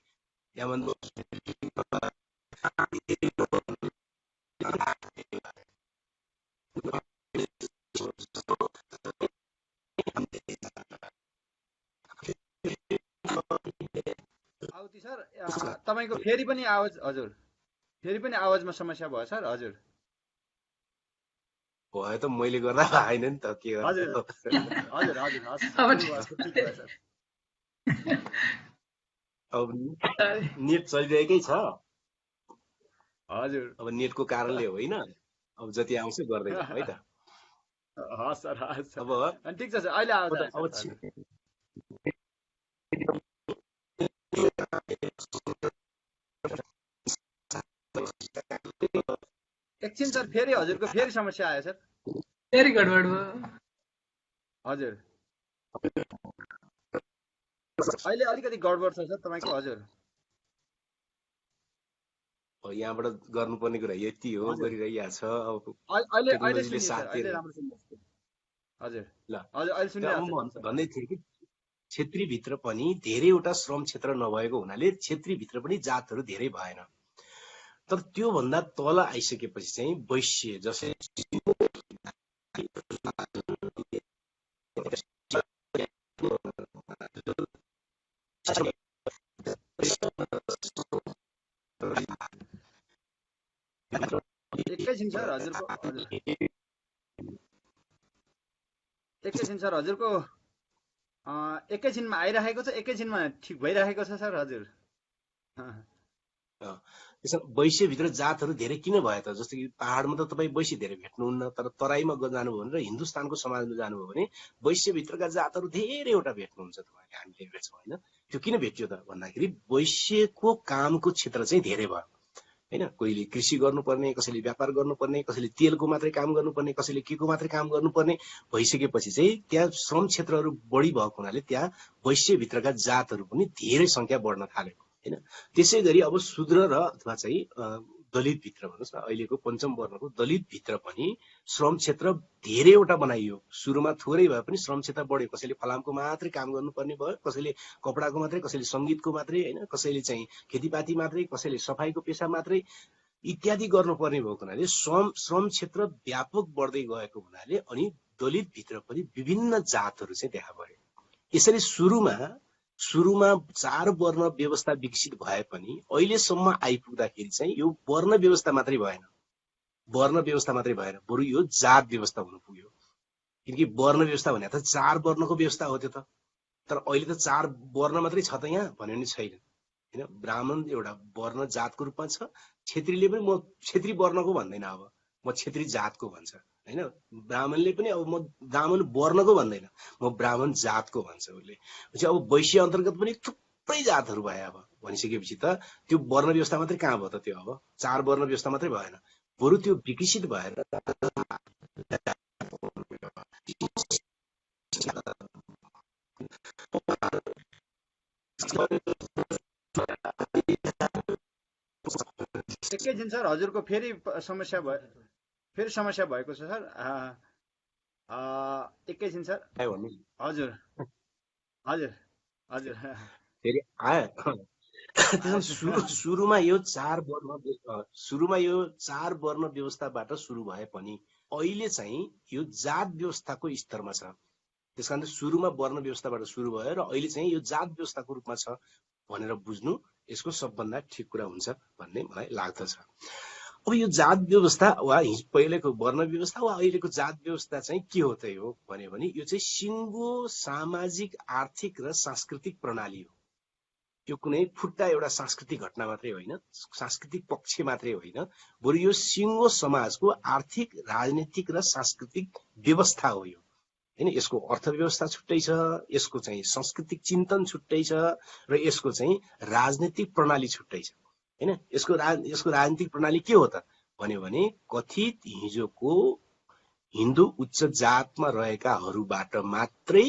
सर तपाईको फेरि पनि आवाज, हजुर फेरि पनि आवाजमा समस्या भयो सर। हजुर भयो त मैले गर्दा भएन नि त, के गर्नु। हजुर हजुर हजुर अब नेट चलिरहेकै छ, हजुर। अब नेटको कारणले होइन, अब जति आउँछ गर्दै जाउँ है त। हस् सर, हस् सर। अब ठिक छ सर, अहिले आउँछ। एकछिन सर, फेरि हजुरको फेरि समस्या आयो सर, फेरि गडबड भयो। हजुर अहिले अलिकति गडबड छ सर तपाईँको। हजुर यहाँबाट गर्नुपर्ने कुरा यति हो, गरिरहेको छ। अब अहिले सुन्नु सर, अहिले राम्रो सुन्नुहोस्। हजुर ल, हजुर अहिले सुनिरहेको भन्दै थिएँ कि क्षेत्रीभित्र पनि धेरैवटा श्रम क्षेत्र नभएको हुनाले क्षेत्रीभित्र पनि जातहरू धेरै भएन। तर त्यो भन्दा तल आइसकेपछि चाहिँ वैश्य जसै एकैछिन सर हजुरको, एकैछिन सर हजुरको एकैछिनमा आइरहेको छ, एकैछिनमा ठिक भइरहेको छ सर। हजुर वैश्यभित्र जातहरू धेरै किन भयो त? जस्तो कि पहाडमा त तपाईँ वैश्य धेरै भेट्नुहुन्न, तर तराईमा जानुभयो भने र हिन्दुस्तानको समाजमा जानुभयो भने वैश्यभित्रका जातहरू धेरैवटा भेट्नुहुन्छ तपाईँले, हामीले भेट्छौँ, होइन। त्यो किन भेटियो त भन्दाखेरि वैश्यको कामको क्षेत्र चाहिँ धेरै भयो। हैन। कोहीले कृषि गर्नुपर्ने, कसैले व्यापार गर्नुपर्ने, कसैले तेलको मात्रै काम गर्नुपर्ने, कसैले केको मात्रै काम गर्नुपर्ने भइसकेपछि चाहिँ त्यहाँ श्रम क्षेत्रहरू बढी भएको हुनाले त्यहाँ वैश्यभित्रका जातहरू पनि धेरै संख्या बढ्न थाल्यो हैन। त्यसै गरी अब शूद्र र अथवा चाहिँ दलित भित्र भन्नुहोस् न, अहिलेको पञ्चम वर्णको दलित भित्र पनि श्रम क्षेत्र धेरैवटा बनाइयो। सुरुमा थोरै भए पनि श्रम क्षेत्र बढ्यो। कसैले फलामको मात्रै काम गर्नुपर्ने भयो, कसैले कपडाको मात्रै, कसैले सङ्गीतको मात्रै हैन, कसैले चाहिँ खेतीपाती मात्रै, कसैले सफाईको पेसा मात्रै इत्यादि गर्नुपर्ने भएको हुनाले श्रम क्षेत्र व्यापक बढ्दै गएको हुनाले अनि दलित भित्र पनि विभिन्न जातहरू चाहिँ देखा परे। यसरी सुरुमा 4 वर्ण व्यवस्था विकसित भए पनि अहिलेसम्म आइपुग्दाखेरि चाहिँ यो वर्ण व्यवस्था मात्रै भएन, बरु यो जात व्यवस्था हुनु पुग्यो। किनकि वर्ण व्यवस्था भने त 4 वर्णको व्यवस्था हो त्यो त, तर अहिले त 4 वर्ण मात्रै छ त यहाँ भन्यो भने छैन हैन। ब्राह्मण एउटा वर्ण जातको रूपमा छ, क्षेत्रीले पनि म क्षेत्री वर्णको भन्दैन, अब म क्षेत्री जातको भन्छ हैन। ब्राह्मणले पनि अब म ब्राह्मण वर्णको भन्दैन, म ब्राह्मण जातको भन्छ उसले। पछि अब वैश्य अन्तर्गत पनि थुप्रै जातहरू भए। अब भनिसकेपछि त त्यो वर्ण व्यवस्था मात्रै कहाँ भयो त, त्यो अब 4 वर्ण व्यवस्था मात्रै भएन, बरु त्यो विकसित भएर एकैछिन सर, हजुरको फेरि समस्या भएको छ सर। एकैछिन सर। हजुर हजुर हजुर फेरि आयो। सुरुमा यो 4 वर्ण व्यवस्थाबाट सुरु भए पनि अहिले चाहिँ यो जात व्यवस्थाको स्तरमा छ। त्यसकारण सुरुमा वर्ण व्यवस्थाबाट सुरु भयो र अहिले चाहिँ यो जात व्यवस्थाको रूपमा छ भनेर बुझ्नु यसको सबभन्दा ठिक कुरा हुन्छ भन्ने मलाई लाग्दछ। अब यो जात व्यवस्था वा पहिलेको वर्ण व्यवस्था वा अहिलेको जात व्यवस्था चाहिँ के हो त हो भन्यो भने यो चाहिँ सिङ्गो सामाजिक, आर्थिक र सांस्कृतिक प्रणाली हो। यो कुनै फुट्टा एउटा सांस्कृतिक घटना मात्रै होइन, सांस्कृतिक पक्ष मात्रै होइन, बरु यो सिङ्गो समाजको आर्थिक, राजनीतिक र सांस्कृतिक व्यवस्था हो यो हैन। यसको अर्थव्यवस्था छुट्टै छ, यसको चाहिँ सांस्कृतिक चिन्तन छुट्टै छ र यसको चाहिँ राजनीतिक प्रणाली छुट्टै छ हैन। यसको राजनीतिक प्रणाली के हो त भन्यो भने कथित हिजोको हिन्दू उच्च जातमा रहेकाहरूबाट मात्रै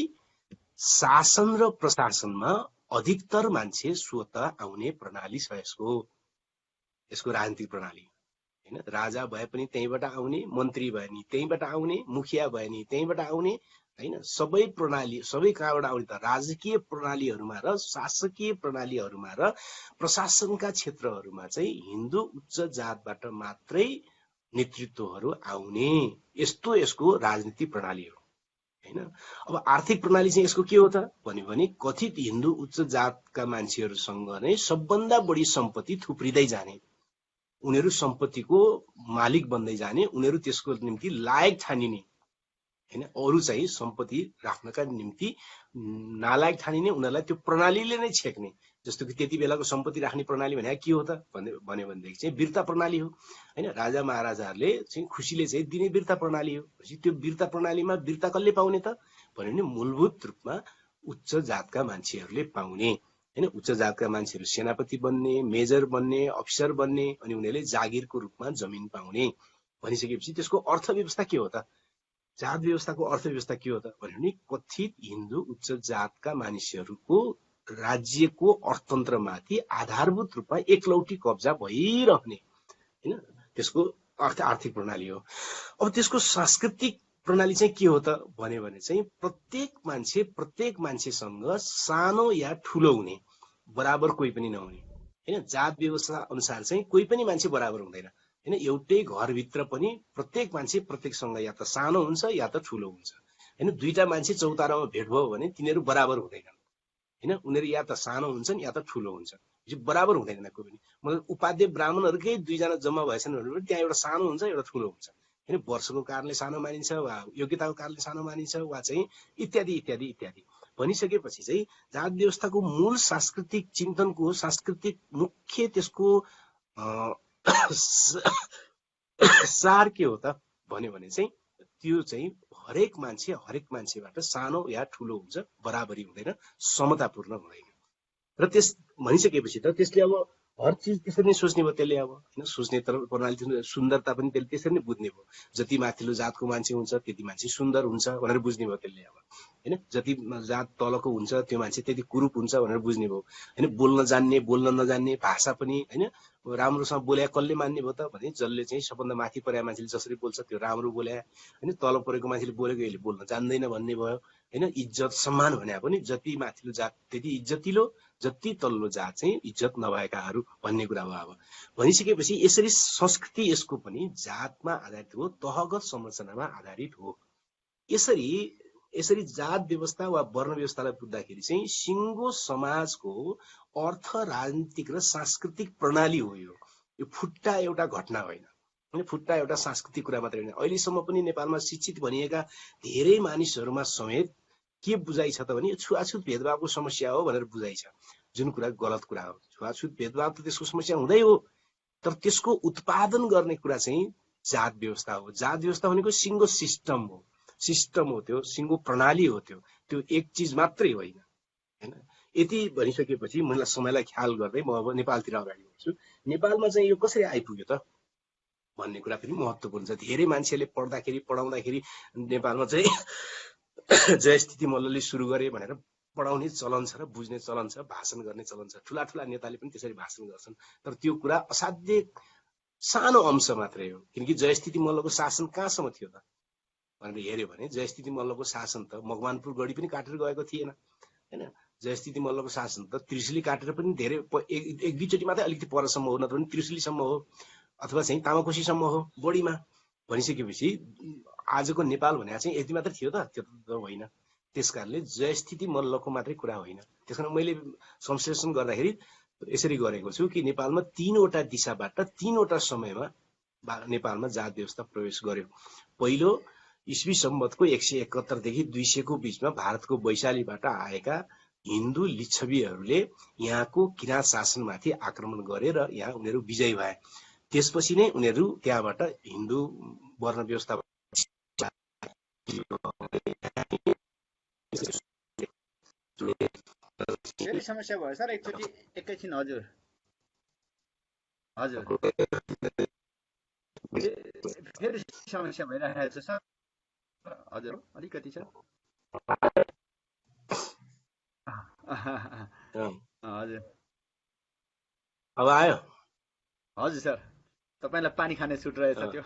शासन र प्रशासनमा अधिकतर मान्छे स्वतः आउने प्रणाली छ यसको राजनीतिक प्रणाली हैन। राजा भए पनि त्यहीँबाट आउने, मन्त्री भए नि त्यहीँबाट आउने, मुखिया भए नि त्यहीँबाट आउने हैन। सबै प्रणाली सबै कहाँबाट आउने त राजकीय प्रणालीहरूमा र शासकीय प्रणालीहरूमा र प्रशासनका क्षेत्रहरूमा चाहिँ हिन्दू उच्च जातबाट मात्रै नेतृत्वहरू आउने, यस्तो यसको राजनीतिक प्रणाली हो हैन। अब आर्थिक प्रणाली चाहिँ यसको के हो त भन्यो भने कथित हिन्दू उच्च जातका मान्छेहरूसँग नै सबभन्दा बढी सम्पत्ति थुप्रिँदै जाने, उनीहरू सम्पत्तिको मालिक बन्दै जाने, उनीहरू त्यसको निम्ति लायक ठानिने हैन। अरू चाहिँ सम्पत्ति राख्नका निम्ति नालायक ठानिने, उनीहरूलाई त्यो प्रणालीले नै छेक्ने। जस्तो कि त्यति बेलाको सम्पत्ति राख्ने प्रणाली भने के हो त भन्यो भनेदेखि चाहिँ वीरता प्रणाली हो हैन। राजा महाराजाहरूले चाहिँ खुसीले चाहिँ दिने वीरता प्रणाली हो। त्यो वीरता प्रणालीमा वीरता कसले पाउने त भन्यो भने मूलभूत रूपमा उच्च जातका मान्छेहरूले पाउने हैन। उच्च जातका मान्छेहरू सेनापति बन्ने, मेजर बन्ने, अफिसर बन्ने, अनि उनीहरूले जागिरको रूपमा जमिन पाउने भनिसकेपछि त्यसको अर्थव्यवस्था के हो त, जात व्यवस्थाको अर्थव्यवस्था के हो त भन्यो भने कथित हिन्दू उच्च जातका मानिसहरूको राज्यको अर्थतन्त्रमाथि आधारभूत रूपमा एकलौटी कब्जा भइरहने हैन, त्यसको आर्थिक प्रणाली हो। अब त्यसको सांस्कृतिक प्रणाली चाहिँ के हो त भन्यो भने चाहिँ प्रत्येक मान्छेसँग सानो या ठुलो हुने, बराबर कोही पनि नहुने हैन। जात व्यवस्था अनुसार चाहिँ कोही पनि मान्छे बराबर हुँदैन हैन। एउटै घरभित्र पनि प्रत्येक मान्छे प्रत्येकसँग या त सानो हुन्छ या त ठुलो हुन्छ हैन। दुईटा मान्छे चौतारामा भेट भयो भने तिनीहरू बराबर हुँदैनन् हैन। उनीहरू या त सानो हुन्छन् या त ठुलो हुन्छ, बराबर हुँदैन कोही पनि। मतलब उपाध्याय ब्राह्मणहरूकै दुईजना जम्मा भएछन् भने त्यहाँ एउटा सानो हुन्छ एउटा ठुलो हुन्छ हैन। वर्षको कारणले सानो मानिन्छ वा योग्यताको कारणले सानो मानिन्छ वा चाहिँ इत्यादि इत्यादि इत्यादि भनिसकेपछि चाहिँ जात व्यवस्थाको मूल सांस्कृतिक चिन्तनको सांस्कृतिक मुख्य त्यसको सार के हो त भन्यो भने चाहिँ त्यो चाहिँ हरेक मान्छेबाट सानो या ठुलो हुन्छ, बराबरी हुँदैन, समतापूर्ण हुँदैन। र त्यस भनिसकेपछि त त्यसले अब हर चिज त्यसरी नै सोच्ने भयो त्यसले, अब होइन सोच्ने तर प्रणाली सुन्दरता पनि त्यसले त्यसरी नै बुझ्ने भयो। जति माथिल्लो जातको मान्छे हुन्छ त्यति मान्छे सुन्दर हुन्छ भनेर बुझ्ने भयो त्यसले, अब होइन जति जात तलको हुन्छ त्यो मान्छे त्यति कुरूप हुन्छ भनेर बुझ्ने भयो होइन। बोल्न जान्ने बोल्न नजान्ने भाषा पनि होइन राम्रोसँग बोल्या कसले मान्ने भयो त भने जसले चाहिँ सबभन्दा माथि परेको मान्छेले जसरी बोल्छ त्यो राम्रो बोल्या होइन, तल परेको मान्छेले बोलेको यसले बोल्न जान्दैन भन्ने भयो होइन। इज्जत सम्मान भने पनि जति माथिल्लो जात त्यति इज्जतिलो, जति तल्लो जात चाहिँ इज्जत नभएकाहरू भन्ने कुरा हो। अब भनिसकेपछि यसरी संस्कृति यसको पनि जातमा आधारित हो, तहगत संरचनामा आधारित हो। यसरी जात व्यवस्था वा वर्ण व्यवस्थालाई बुझ्दाखेरि चाहिँ सिङ्गो समाजको अर्थ राजनीतिक र सांस्कृतिक प्रणाली हो। यो फुट्टा एउटा घटना होइन, फुट्टा एउटा सांस्कृतिक कुरा मात्रै होइन। अहिलेसम्म पनि नेपालमा शिक्षित भनिएका धेरै मानिसहरूमा समेत के बुझाइ छ त भने छुवाछुत भेदभावको समस्या हो भनेर बुझाइ छ, जुन कुरा गलत कुरा हो। छुवाछुत भेदभाव त त्यसको समस्या हुँदै हो, तर त्यसको उत्पादन गर्ने कुरा चाहिँ जात व्यवस्था हो। जात व्यवस्था भनेको सिङ्गो सिस्टम हो, त्यो सिङ्गो प्रणाली हो, त्यो एक चिज मात्रै होइन होइन। यति भनिसकेपछि मलाई समयलाई ख्याल गर्दै म अब नेपालतिर अगाडि बढ्छु। नेपालमा चाहिँ यो कसरी आइपुग्यो त भन्ने कुरा पनि महत्त्वपूर्ण छ। धेरै मान्छेले पढाउँदाखेरि नेपालमा चाहिँ जयस्थिति मल्लले सुरु गरे भनेर पढाउने चलन छ र बुझ्ने चलन छ, भाषण गर्ने चलन छ। ठुला नेताले पनि त्यसरी भाषण गर्छन्, तर त्यो कुरा असाध्य सानो अंश मात्रै हो। किनकि जयस्थिति मल्लको शासन कहाँसम्म थियो त भनेर हेऱ्यो भने जयस्थिति मल्लको शासन त मकवानपुर गढी पनि काटेर गएको थिएन होइन। जयस्थिति मल्लको शासन त त्रिशुली काटेर पनि धेरै एक दुईचोटि मात्रै अलिकति परसम्म हो, नत्र भने त्रिशुलीसम्म हो अथवा चाहिँ तामाकोसीसम्म हो बढीमा। भनिसकेपछि आजको नेपाल भनेको चाहिँ यति मात्रै थियो त, त्यो त होइन। त्यसकारणले जयस्थिति मल्लको मात्रै कुरा होइन। त्यसकारण मैले संश्लेषण गर्दाखेरि यसरी गरेको छु कि नेपालमा 3वटा दिशाबाट 3वटा समयमा नेपालमा जात व्यवस्था प्रवेश गर्यो। पहिलो ईस्वी सम्वतको 171 देखि 200 को बीचमा भारतको वैशालीबाट आएका हिन्दू लिच्छवीहरूले यहाँको किराँत शासनमाथि आक्रमण गरे र यहाँ उनीहरू विजयी भए। त्यसपछि नै उनीहरू त्यहाँबाट हिन्दू वर्ण व्यवस्था फेरि समस्या भयो सर एकचोटि एकैछिन। हजुर फेरि समस्या भइरहेको छ सर। हजुर अलिकति छ। हजुर अब आयो। हजुर सर तपाईलाई पानी खाने छुट रहेछ त्यो।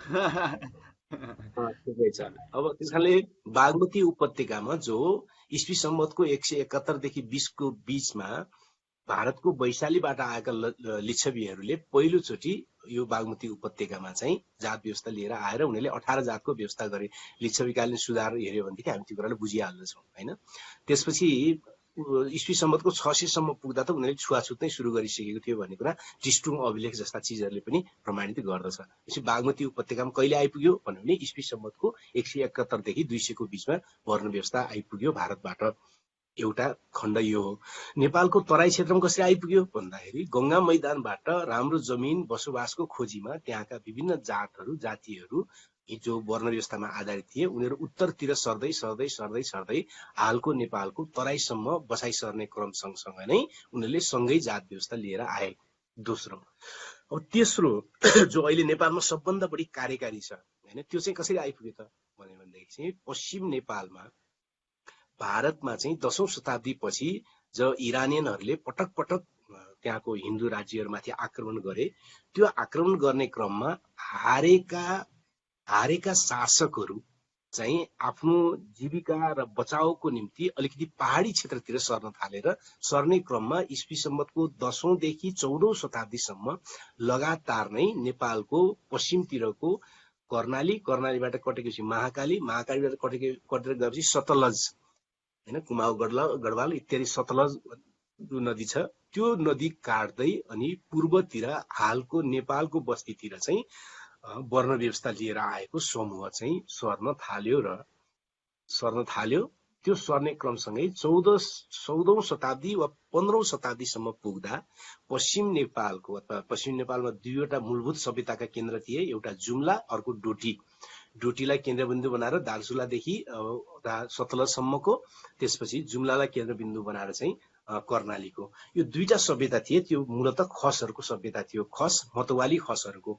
ठिकै छ। अब त्यसकारणले बागमती उपत्यकामा जो ईस्वी सम्वतको 171 देखि 20 को बीचमा भारतको वैशालीबाट आएका लिच्छवीहरूले पहिलोचोटि यो बागमती उपत्यकामा चाहिँ जात व्यवस्था लिएर आएर उनीहरूले 18 जातको व्यवस्था गरे। लिच्छवीकालीन सुधार हेऱ्यो भनेदेखि हामी त्यो कुरालाई बुझिहाल्दछौँ होइन। त्यसपछि ईस्वी सम्वतको 600 सम्म पुग्दा त उनीहरूले छुवाछुत नै सुरु गरिसकेको थियो भन्ने कुरा टिस्टुङ अभिलेख जस्ता चिजहरूले पनि प्रमाणित गर्दछ। यसो बागमती उपत्यकामा कहिले आइपुग्यो भन्यो भने ईस्वी सम्वतको 171 देखि 200 को बीचमा वर्ण व्यवस्था आइपुग्यो भारतबाट। एउटा खण्ड यो हो। नेपालको तराई क्षेत्रमा कसरी आइपुग्यो भन्दाखेरि गंगा मैदानबाट राम्रो जमिन बसोबासको खोजीमा त्यहाँका विभिन्न जातहरू जातिहरू जो वर्ण व्यवस्थामा आधारित थिए उनीहरू उत्तरतिर सर्दै सर्दै सर्दै सर्दै हालको नेपालको तराईसम्म बसाइ सर्ने क्रम सँगसँगै नै उनीहरूले सँगै जात व्यवस्था लिएर आए। दोस्रो अब तेस्रो जो अहिले नेपालमा सबभन्दा बढी कार्यकारी छ हैन, त्यो चाहिँ कसरी आइपुग्यो त भनेदेखि चाहिँ पश्चिम नेपालमा भारतमा चाहिँ 10औं शताब्दी पछि जब इरानियनहरूले पटक पटक त्यहाँको हिन्दू राज्यहरूमाथि आक्रमण गरे, त्यो आक्रमण गर्ने क्रममा हारेका शासकहरू चाहिँ आफ्नो जीविका र बचाउको निम्ति अलिकति पहाडी क्षेत्रतिर सर्न थालेर सर्ने क्रममा ईस्वी सम्वतको 10औं देखि 14औं शताब्दीसम्म लगातार नै नेपालको पश्चिमतिरको कर्णालीबाट कटेपछि महाकालीबाट कटेर गएपछि सतलज हैन, कुमाउ गढवाल इत्यादि सतलज नदी छ, त्यो नदी काट्दै अनि पूर्वतिर हालको नेपालको बस्तीतिर चाहिँ वर्ण व्यवस्था लिएर आएको समूह चाहिँ सर्न थाल्यो। त्यो सर्ने क्रमसँगै 14औं शताब्दी वा 15औं शताब्दीसम्म पुग्दा पश्चिम नेपालमा दुईवटा मूलभूत सभ्यताका केन्द्र थिए, एउटा जुम्ला अर्को डोटीलाई केन्द्रबिन्दु बनाएर दार्चुलादेखि सतलजसम्मको, त्यसपछि जुम्लालाई केन्द्रबिन्दु बनाएर चाहिँ कर्णालीको। यो दुईटा सभ्यता थिए, त्यो मूलत खसहरूको सभ्यता थियो, खस मतवाली खसहरूको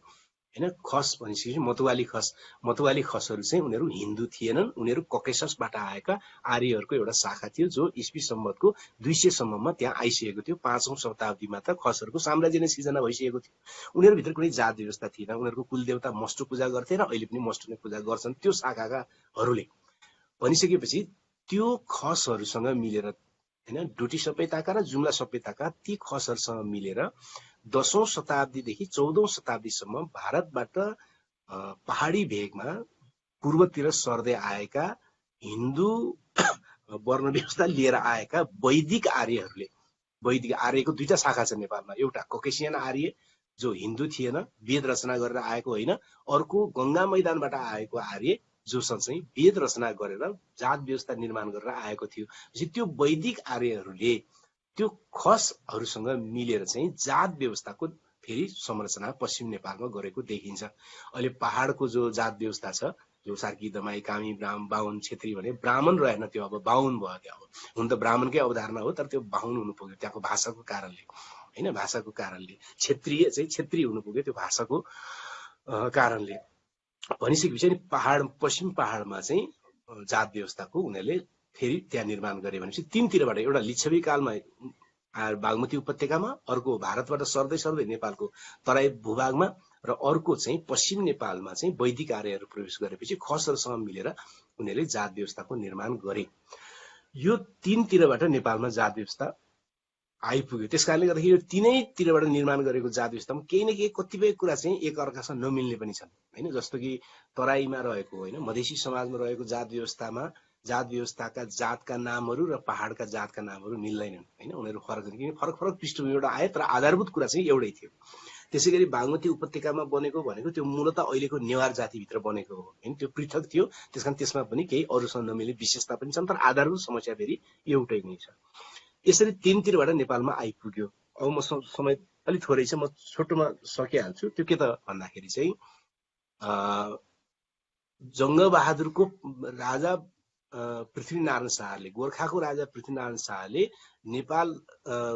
हैन। खस भनेपछि मतवाली खसहरू चाहिँ उनीहरू हिन्दू थिएनन्, उनीहरू ककेससबाट आएका आर्यहरूको एउटा शाखा थियो जो ईस्वी सम्वतको 200 सम्ममा त्यहाँ आइसकेको थियो। 5औं शताब्दीमा त खसहरूको साम्राज्य नै सिर्जना भइसकेको थियो। उनीहरूभित्र कुनै जात व्यवस्था थिएन, उनीहरूको कुलदेवता मस्टो पूजा गर्थे र अहिले पनि मस्टो नै पूजा गर्छन् त्यो शाखाकाहरूले। भनिसकेपछि त्यो खसहरूसँग मिलेर हैन, डोटी सभ्यताका र जुम्ला सभ्यताका ती खसहरूसँग मिलेर 10औं शताब्दीदेखि 14औं शताब्दीसम्म भारतबाट पहाडी भेगमा पूर्वतिर सर्दै आएका हिन्दू वर्ण व्यवस्था लिएर आएका वैदिक आर्यहरूले, वैदिक आर्यको दुईटा शाखा छ नेपालमा, एउटा ककेसियन आर्य जो हिन्दू थिएन, वेद रचना गरेर आएको होइन, अर्को गंगा मैदानबाट आएको आर्य जोसँग चाहिँ वेद रचना गरेर जात व्यवस्था निर्माण गरेर आएको थियो। त्यो वैदिक आर्यहरूले त्यो खसहरूसँग मिलेर चाहिँ जात व्यवस्थाको फेरि संरचना पश्चिम नेपालमा गरेको देखिन्छ। अहिले पहाडको जो जात व्यवस्था छ, जो सार्की दमाई कामी बाहुन क्षेत्री भने ब्राह्मण रहेन, त्यो अब बाहुन भयो। त्यो अब हुन त ब्राह्मणकै अवधारणा हो, तर त्यो बाहुन हुनु पुग्यो त्यहाँको भाषाको कारणले हैन, भाषाको कारणले। क्षेत्रीय चाहिँ क्षेत्री हुनु पुग्यो त्यो भाषाको कारणले। भनिसकेपछि नि पहाड, पश्चिम पहाडमा चाहिँ जात व्यवस्थाको उनीहरूले फेरि त्यहाँ निर्माण गरे भनेपछि तीनतिरबाट, एउटा लिच्छवी कालमा बागमती उपत्यकामा, अर्को भारतबाट सर्दै सर्दै नेपालको तराई भूभागमा, र अर्को चाहिँ पश्चिम नेपालमा चाहिँ वैदिक आर्यहरू प्रवेश गरेपछि खसहरूसँग मिलेर उनीहरूले जात व्यवस्थाको निर्माण गरे। यो तीनतिरबाट नेपालमा जात व्यवस्था आइपुग्यो। त्यसकारणले गर्दाखेरि यो तीनैतिरबाट निर्माण गरेको जात व्यवस्थामा केही न केही कतिपय कुरा चाहिँ एक अर्कासँग नमिल्ने पनि छन् हैन। जस्तो कि तराईमा रहेको हैन, मधेसी समाजमा रहेको जात व्यवस्थामा जात व्यवस्थाका जातका नामहरू र पहाडका जातका नामहरू मिल्दैनन् हैन, उनीहरू फरक छन्, किनकि फरक फरक पृष्ठभूमिबाट आए तर आधारभूत कुरा चाहिँ एउटै थियो। त्यसैगरी बागमती उपत्यकामा बनेको भनेको त्यो मूलतः अहिलेको नेवार जातिभित्र बनेको हो हैन, त्यो पृथक थियो। त्यसकारण त्यसमा पनि केही अरूसँग नमिल्ने विशेषता पनि छन्, तर आधारभूत समस्या फेरि एउटै नै छ। यसरी तीनतिरबाट नेपालमा आइपुग्यो। अब म समय अलिक थोरै छ, म छोटोमा सकिहाल्छु। त्यो के त भन्दाखेरि चाहिँ जङ्गबहादुरको राजा पृथ्वीनारायण शाहले, गोर्खाको राजा पृथ्वीनारायण शाहले नेपाल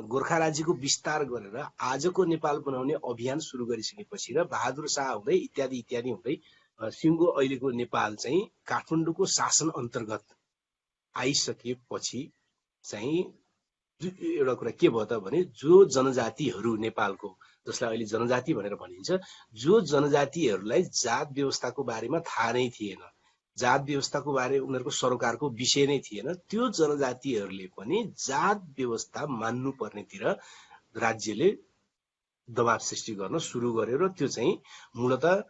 गोर्खा राज्यको विस्तार गरेर आजको नेपाल बनाउने अभियान सुरु गरिसकेपछि र बहादुर शाह हुँदै इत्यादि इत्यादि हुँदै सिङ्गो अहिलेको नेपाल चाहिँ काठमाडौँको शासन अन्तर्गत आइसकेपछि चाहिँ एउटा कुरा के भयो त भने, जो जनजातिहरू नेपालको, जसलाई अहिले जनजाति भनेर भनिन्छ, जो जनजातिहरूलाई जात व्यवस्थाको बारेमा थाहा नै थिएन, जात व्यवस्थाको बारे उनीहरूको सरोकारको विषय नै थिएन, त्यो जनजातिहरूले पनि जात व्यवस्था मान्नु पर्नेतिर राज्यले दबाव सृष्टि गर्न सुरु गर्यो। र त्यो चाहिँ मूलतः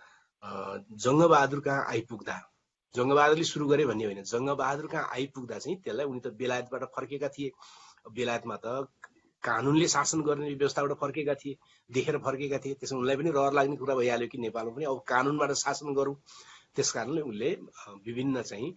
जङ्गबहादुर कहाँ आइपुग्दा, जङ्गबहादुरले सुरु गरे भन्ने होइन, जङ्गबहादुर कहाँ आइपुग्दा चाहिँ त्यसलाई, उनी त बेलायतबाट फर्केका थिए, बेलायतमा त कानुनले शासन गर्ने व्यवस्थाबाट फर्केका थिए, देखेर फर्केका थिए। त्यसमा उनलाई पनि रहर लाग्ने कुरा भइहाल्यो कि नेपालमा पनि अब कानुनबाट शासन गरौँ। त्यसकारणले उनले विभिन्न चाहिँ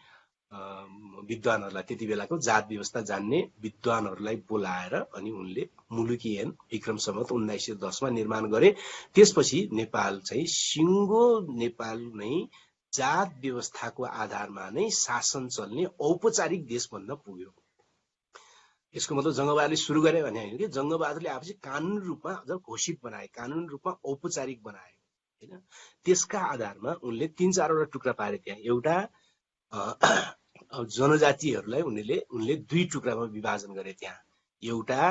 विद्वानहरूलाई, त्यति बेलाको जात व्यवस्था जान्ने विद्वानहरूलाई बोलाएर अनि उनले मुलुकी ऐन विक्रम सम्वत 1910 मा निर्माण गरे। त्यसपछि नेपाल चाहिँ सिङ्गो नेपाल नै जात व्यवस्थाको आधारमा नै शासन चल्ने औपचारिक देश बन्न पुग्यो। यसको मतलब जङ्गबहादुरले सुरु गरे भने होइन कि, जङ्गबहादुरले आफै कानुन रूपमा जब घोषित बनाए, कानुन रूपमा औपचारिक बनाए हैन। त्यसका आधारमा उनले 3-4 टुक्रा पारे त्यहाँ। एउटा जनजातिहरूलाई उनले 2 टुक्रामा विभाजन गरे त्यहाँ। एउटा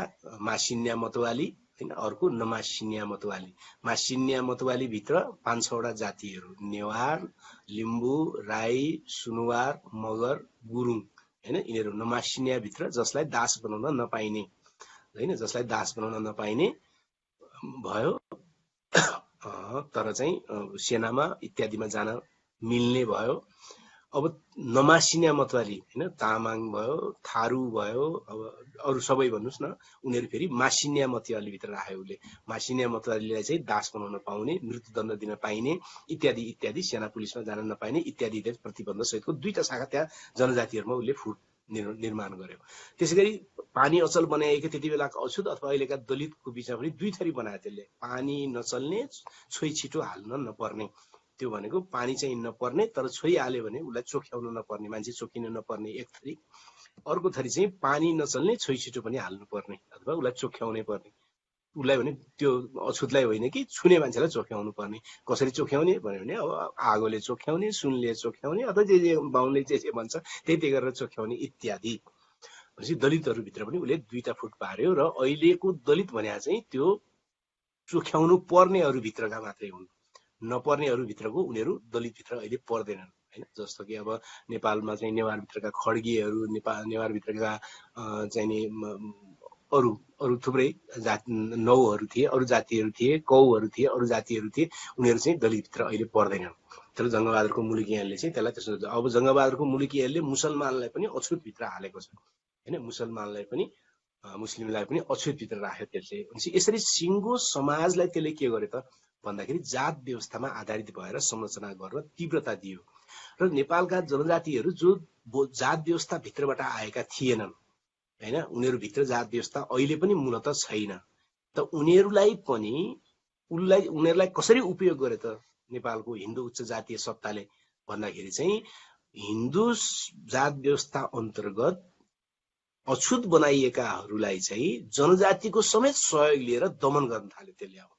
मासिन्या मतवाली हैन, अर्को नमासिन्या मतवाली। मासिन्या मतवाली भित्र 5-6 वटा जातिहरू, नेवार, लिम्बू, राई, सुनुवार, मगर, गुरुङ हैन, यिनीहरू नमासिन्या भित्र, जसलाई दास बनाउन नपाइने हैन, जसलाई दास बनाउन नपाइने भयो, तर चाहिँ सेनामा इत्यादिमा जान मिल्ने भयो। अब नमासिन्या मतवाली हैन, तामाङ भयो, थारू भयो, अब अरू सबै भन्नुस् न, उनीहरू फेरि मासिन्या मतवाली भित्र राखे। उसले मासिन्या मतवालीलाई चाहिँ दास बनाउन पाउने, मृत्युदण्ड दिन पाइने इत्यादि इत्यादि, सेना पुलिसमा जान नपाइने इत्यादि इत्यादि प्रतिबन्ध सहितको 2टा शाखा त्यहाँ जनजातिहरूमा उसले फुट निर्माण गर्यो। त्यसैगरी पानी अचल बनाएको त्यति बेलाको अछुत अथवा अहिलेका दलितको बिचमा पनि 2 थरी बनायो त्यसले। पानी नचल्ने, छोइ छिटो हाल्न नपर्ने त्यो भनेको पानी चाहिँ नपर्ने तर छोइहाल्यो भने उसलाई चोख्याउनु नपर्ने, मान्छे चोखिनु नपर्ने एक थरी। अर्को थरी चाहिँ पानी नचल्ने छोइछिटो पनि हाल्नु पर्ने अथवा उसलाई चोख्याउनै पर्ने। उसलाई भने त्यो अछुतलाई होइन कि छुने मान्छेलाई चोख्याउनु पर्ने। कसरी चोख्याउने भन्यो भने अब आगोले चोख्याउने, सुनले चोख्याउने अथवा जे बाहुनले जे भन्छ त्यही गरेर चोख्याउने इत्यादि। भनेपछि दलितहरूभित्र पनि उसले 2टा फुट पार्यो र अहिलेको दलित भने चाहिँ त्यो चोख्याउनु पर्नेहरूभित्रका मात्रै हुन्, नपर्नेहरूभित्रको उनीहरू दलितभित्र अहिले पर्दैनन् होइन। जस्तो कि अब नेपालमा चाहिँ नेवारभित्रका खड्गीहरू, नेवारभित्रका चाहिँ नि अरू थुप्रै नौहरू थिए, अरू जातिहरू थिए, कौहरू थिए, अरू जातिहरू थिए, उनीहरू चाहिँ दलितभित्र अहिले पर्दैनन्। तर जङ्गबहादुरको मुलुकियानले चाहिँ त्यसलाई त्यसो। अब जङ्गबहादुरको मुलुकियानले मुसलमानलाई पनि अछुतभित्र हालेको छ होइन, मुसलमानलाई पनि मुस्लिमलाई पनि अछुतभित्र राख्यो त्यसले। यसरी सिङ्गो समाजलाई त्यसले के गर्यो त भन्दाखेरि जात व्यवस्थामा आधारित भएर संरचना गरेर तीव्रता दियो। र नेपालका जनजातिहरू जो जात व्यवस्था भित्रबाट आएका थिएनन् होइन, उनीहरूभित्र जात व्यवस्था अहिले पनि मूलत छैन। त उनीहरूलाई कसरी उपयोग गरे त नेपालको हिन्दू उच्च जातीय सत्ताले भन्दाखेरि चाहिँ हिन्दू जात व्यवस्था अन्तर्गत अछुत बनाइएकाहरूलाई चाहिँ जनजातिको समेत सहयोग लिएर दमन गर्न थाल्यो त्यसले। अब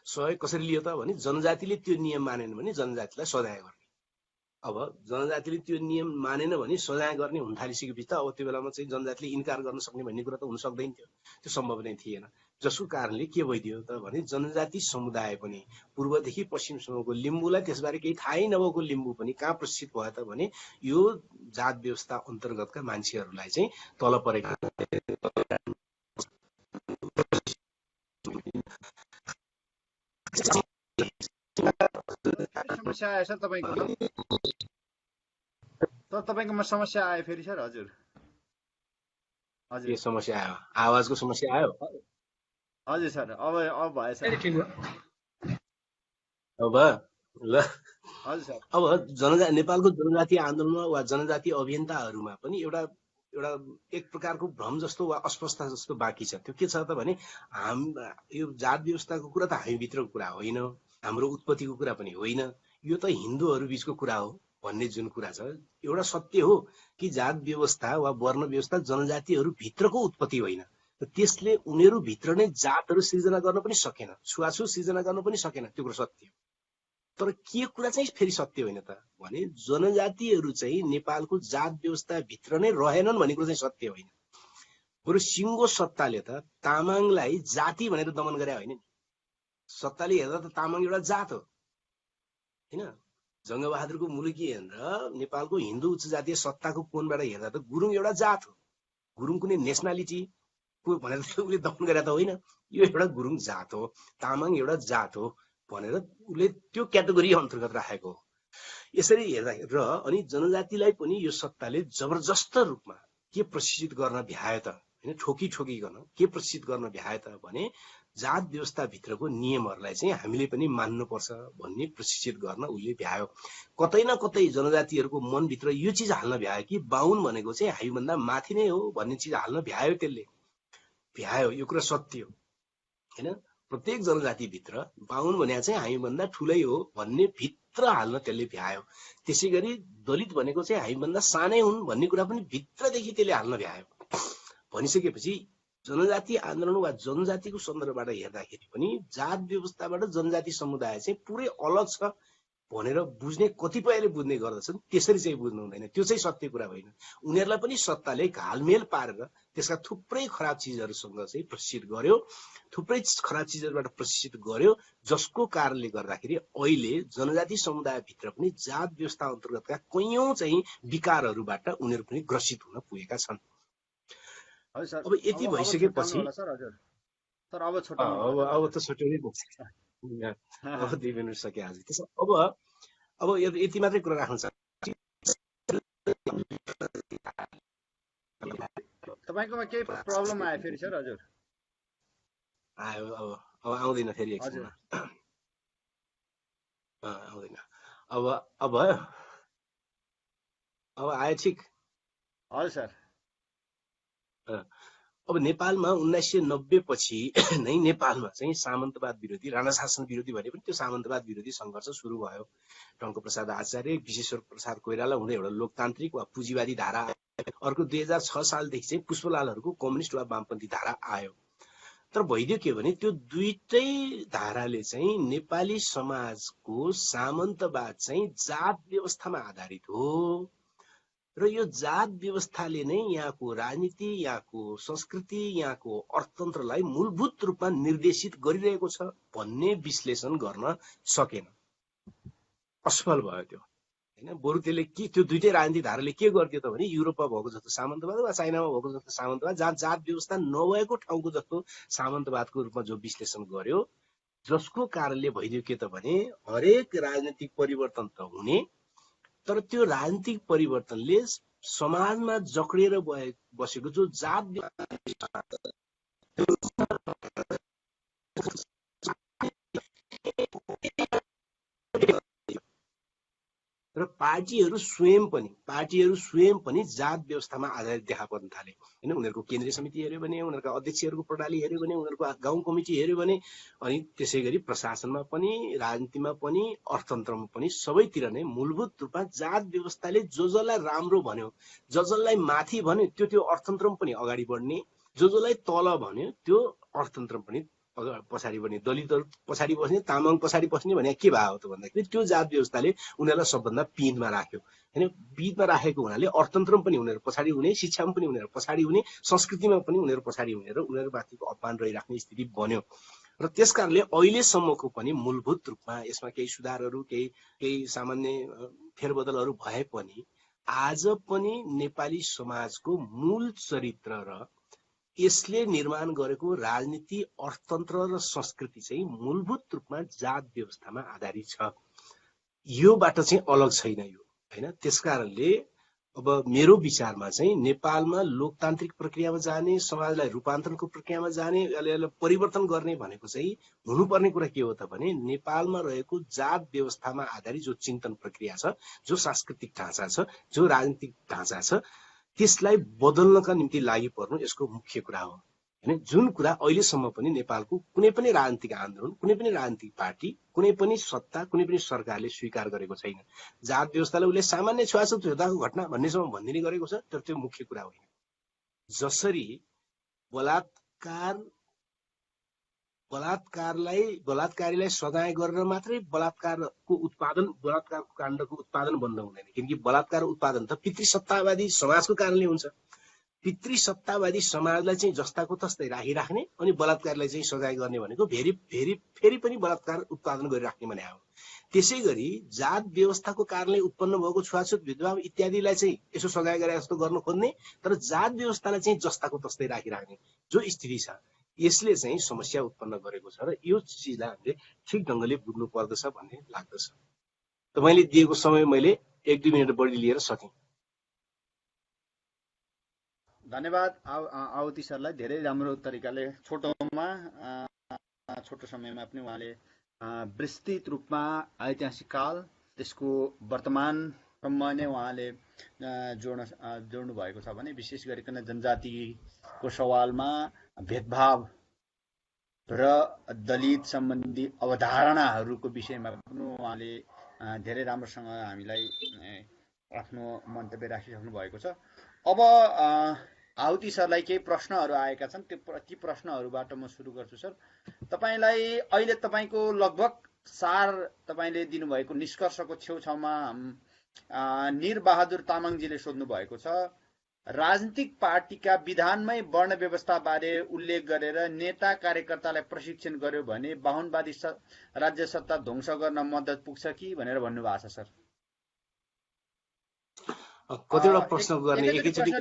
सहयोग कसरी लियो त भने जनजातिले त्यो नियम मानेन भने जनजातिलाई सजाय गर्ने। अब जनजातिले त्यो नियम मानेन भने सजाय गर्ने हुन थालिसकेपछि त अब त्यो बेलामा चाहिँ जनजातिले इन्कार गर्न सक्ने भन्ने कुरा त हुन सक्दैन थियो, त्यो सम्भव नै थिएन। जसको कारणले के भइदियो त भने जनजाति समुदाय पनि पूर्वदेखि पश्चिमसम्मको लिम्बूलाई त्यसबारे केही थाहै नभएको लिम्बू पनि कहाँ प्रशिक्षित भयो त भने यो जात व्यवस्था अन्तर्गतका मान्छेहरूलाई चाहिँ तल परेका समस्या आयो सर तपाईँकोमा? तपाईँकोमा समस्या आयो फेरि सर? हजुर के समस्या आयो? आवाजको समस्या आयो? हजुर सर, अब भयो सर। अब ल हजुर सर। अब नेपालको जनजाति आन्दोलनमा वा जनजाति अभियन्ताहरूमा पनि एउटा एक प्रकारको भ्रम जस्तो वा अस्पष्टता जस्तो बाँकी छ। त्यो के छ त भने यो जात व्यवस्थाको कुरा त हामीभित्रको कुरा होइन, हाम्रो उत्पत्तिको कुरा पनि होइन, यो त हिन्दूहरू बीचको कुरा हो भन्ने जुन कुरा छ, एउटा सत्य हो कि जात व्यवस्था वा वर्ण व्यवस्था जनजातिहरू भित्रको उत्पत्ति होइन। त्यसले उनीहरू भित्र नै जातहरू सृजना गर्न पनि सकेन, छुवाछुत सृजना गर्न पनि सकेन, त्यो कुरा सत्य हो। तर के कुरा चाहिँ फेरि सत्य होइन त भने जनजातिहरू चाहिँ नेपालको जात व्यवस्था भित्र नै रहेनन् भन्ने कुरा चाहिँ सत्य होइन। बरु सिङ्गो सत्ताले त तामाङलाई जाति भनेर दमन गरे होइन नि। सत्ताले हेर्दा त तामाङ एउटा जात हो होइन। जङ्गबहादुरको मुलुकियन र नेपालको हिन्दू उच्च जातीय सत्ताको कोणबाट हेर्दा त गुरुङ एउटा जात हो। गुरुङ कुनै नेसनालिटी भनेर उसले दमन गरे त होइन, यो एउटा गुरुङ जात हो, तामाङ एउटा जात हो भनेर उसले त्यो क्याटेगोरी अन्तर्गत राखेको हो। यसरी हेर्दा र अनि जनजातिलाई पनि यो सत्ताले जबरजस्त रूपमा के प्रशिक्षित गर्न भ्यायो त होइन, ठोकिकन के प्रशिक्षित गर्न भ्यायो त भने जात व्यवस्था भित्रको नियमहरूलाई चाहिँ हामीले पनि मान्नुपर्छ भन्ने प्रशिक्षित गर्न उसले भ्यायो। कतै न कतै जनजातिहरूको मनभित्र यो चिज हाल्न भ्यायो कि बाहुन भनेको चाहिँ हामीभन्दा माथि नै हो भन्ने चिज हाल्न भ्यायो। त्यसले भ्यायो, यो कुरा सत्य हो होइन। प्रत्येक जनजातिभित्र बाहुन भने चाहिँ हामीभन्दा ठुलै हो भन्ने भित्र हाल्न त्यसले भ्यायो। त्यसै गरी दलित भनेको चाहिँ हामीभन्दा सानै हुन् भन्ने कुरा पनि भित्रदेखि त्यसले हाल्न भ्यायो। भनिसकेपछि जनजाति आन्दोलन वा जनजातिको सन्दर्भबाट हेर्दाखेरि पनि जात व्यवस्थाबाट जनजाति समुदाय चाहिँ पुरै अलग छ भनेर बुझ्ने कतिपयले बुझ्ने गर्दछन्, त्यसरी चाहिँ बुझ्नु हुँदैन। त्यो चाहिँ सत्य कुरा होइन। उनीहरूलाई पनि सत्ताले घालमेल पारेर त्यसका थुप्रै खराब चिजहरूसँग चाहिँ प्रशिक्षित गर्यो, थुप्रै खराब चिजहरूबाट प्रशिक्षित गर्यो, जसको कारणले गर्दाखेरि अहिले जनजाति समुदायभित्र पनि जात व्यवस्था अन्तर्गतका कैयौं चाहिँ विकारहरूबाट उनीहरू पनि ग्रसित हुन पुगेका छन्। अब यति भइसकेपछि अब त छुट्याउनै पर्छ, अब 2 मिनेट सके आज। त्यसो अब यति मात्रै कुरा राख्नु छ। तपाईकोमा केही प्रब्लम आयो फेरि सर? हजुर आयो, अब आउँदैन फेरि एकछिनमा आउँदैन। अब भयो, अब आयो ठिक? हजुर सर। अब नेपालमा 1990 पछि नै नेपालमा चाहिँ सामन्तवाद विरोधी राणा शासन विरोधी भने पनि त्यो सामन्तवाद विरोधी सङ्घर्ष सुरु भयो। टङ्कप्रसाद आचार्य, विश्वेश्वर प्रसाद कोइराला हुँदै एउटा लोकतान्त्रिक वा पुँजीवादी धारा, अर्को 2006 सालदेखि चाहिँ पुष्पलालहरूको कम्युनिस्ट वा वामपन्थी धारा आयो। तर भइदियो के भने त्यो दुईटै धाराले चाहिँ नेपाली समाजको सामन्तवाद चाहिँ जात व्यवस्थामा आधारित हो र यो जात व्यवस्थाले नै यहाँको राजनीति, यहाँको संस्कृति, यहाँको अर्थतन्त्रलाई मूलभूत रूपमा निर्देशित गरिरहेको छ भन्ने विश्लेषण गर्न सकेन। असफल भयो त्यो, हैन। बरु त्यसले के, त्यो दुईटै राजनीतिक धाराले के गर्थ्यो त भने युरोपमा भएको जस्तो सामन्तवाद वा चाइनामा भएको जस्तो सामन्तवाद, जहाँ जात व्यवस्था नभएको ठाउँको जस्तो सामन्तवादको रूपमा जो विश्लेषण गर्यो, जसको कारणले भइदियो के त भने हरेक राजनीतिक परिवर्तन त हुने, तर त्यो राजनीतिक परिवर्तनले समाजमा जक्रिएर बसेको जो जात र पार्टीहरू स्वयं पनि जात व्यवस्थामा आधारित देखा पर्न थाले, हैन। उनीहरूको केन्द्रीय समिति हेर्यो भने, उनीहरूका अध्यक्षहरूको प्रणाली हेर्यो भने, उनीहरूको गाउँ कमिटी हेर्यो भने, अनि त्यसै गरी प्रशासनमा पनि, राजनीतिमा पनि, अर्थतन्त्रमा पनि सबैतिर नै मूलभूत रूपमा जात व्यवस्थाले जसलाई राम्रो भन्यो, जसलाई माथि भन्यो, त्यो अर्थतन्त्रमा पनि अगाडि बढ्ने, जसलाई तल भन्यो त्यो अर्थतन्त्रमा पनि पछाडि बढ्ने, दलितहरू पछाडि बस्ने, तामाङ पछाडि बस्ने भने के भयो त भन्दाखेरि त्यो जात व्यवस्थाले उनीहरूलाई सबभन्दा पिनमा राख्यो, हैन। पिनमा राखेको हुनाले अर्थतन्त्रमा पनि उनीहरू पछाडि हुने, शिक्षामा पनि उनीहरू पछाडि हुने, संस्कृतिमा पनि उनीहरू पछाडि हुने र उनीहरूमाथिको अपमान रहिराख्ने स्थिति बन्यो। र त्यसकारणले अहिलेसम्मको पनि मूलभूत रूपमा यसमा केही सुधारहरू, केही सामान्य फेरबदलहरू भए पनि आज पनि नेपाली समाजको मूल चरित्र र यसले निर्माण गरेको राजनीति, अर्थतन्त्र र संस्कृति चाहिँ मूलभूत रूपमा जात व्यवस्थामा आधारित छ। योबाट चाहिँ अलग छैन यो, हैन। त्यसकारणले अब मेरो विचारमा चाहिँ नेपालमा लोकतान्त्रिक प्रक्रियामा जाने, समाजलाई रूपान्तरणको प्रक्रियामा जाने, यसलाई परिवर्तन गर्ने भनेको चाहिँ हुनुपर्ने कुरा के हो त भने नेपालमा रहेको जात व्यवस्थामा आधारित जो चिन्तन प्रक्रिया छ, जो सांस्कृतिक ढाँचा छ, जो राजनीतिक ढाँचा छ, त्यसलाई बदल्नका निम्ति लागि पर्नु यसको मुख्य कुरा हो, हैन। जुन कुरा अहिलेसम्म पनि नेपालको कुनै पनि राजनीतिक आन्दोलन, कुनै पनि राजनीतिक पार्टी, कुनै पनि सत्ता, कुनै पनि सरकारले स्वीकार गरेको छैन। जात व्यवस्थालाई उसले सामान्य छुवाछुत हेर्दाको घटना भन्नेसम्म भनिदिने गरेको छ, तर त्यो मुख्य कुरा होइन। जसरी बलात्कारीलाई सजाय गरेर मात्रै बलात्कारको काण्डको उत्पादन बन्द हुँदैन, किनकि बलात्कार उत्पादन त पितृसत्तावादी समाजको कारणले हुन्छ। पितृसत्तावादी समाजलाई चाहिँ जस्ताको तस्तै राखिराख्ने अनि बलात्कारलाई चाहिँ सजाय गर्ने भनेको फेरि पनि बलात्कार उत्पादन गरिराख्ने भने हो। त्यसै गरी जात व्यवस्थाको कारणले उत्पन्न भएको छुवाछुत, भेदभाव इत्यादिलाई चाहिँ यसो सजाय गरे जस्तो गर्न खोज्ने, तर जात व्यवस्थालाई चाहिँ जस्ताको तस्तै राखिराख्ने जो स्थिति छ, यसले चाहिँ समस्या उत्पन्न गरेको छ र यो चिजलाई हामीले ठिक ढङ्गले बुझ्नु पर्दछ भन्ने लाग्दछ। त मैले दिएको समय मैले 1-2 मिनट बढी लिएर सकेँ। धन्यवाद आउती सरलाई, धेरै राम्रो तरिकाले छोटो समयमा पनि उहाँले विस्तृत रूपमा ऐतिहासिक काल, त्यसको वर्तमानसम्म नै उहाँले जोड्नु भएको छ भने विशेष गरिकन जनजातिको सवालमा भेदभाव र दलित सम्बन्धी अवधारणाहरूको विषयमा पनि उहाँले धेरै राम्रोसँग हामीलाई आफ्नो मन्तव्य राखिसक्नु भएको छ। अब आहुति सरलाई केही प्रश्नहरू आएका छन्, ती प्रश्नहरूबाट म सुरु गर्छु। सर, तपाईलाई अहिले तपाईँको लगभग सार तपाईँले दिनुभएको निष्कर्षको छेउछाउमा निरबहादुर तामाङजीले सोध्नु भएको छ, राजनीतिक पार्टीका विधानमै वर्ण व्यवस्था बारे उल्लेख गरेर नेता कार्यकर्तालाई प्रशिक्षण गर्यो भने बाहुनवादी राज्य सत्ता ध्वंस गर्न मद्दत पुग्छ कि भनेर भन्नुभएको छ। सर, कतिवटा प्रश्न गर्ने एकैचोटि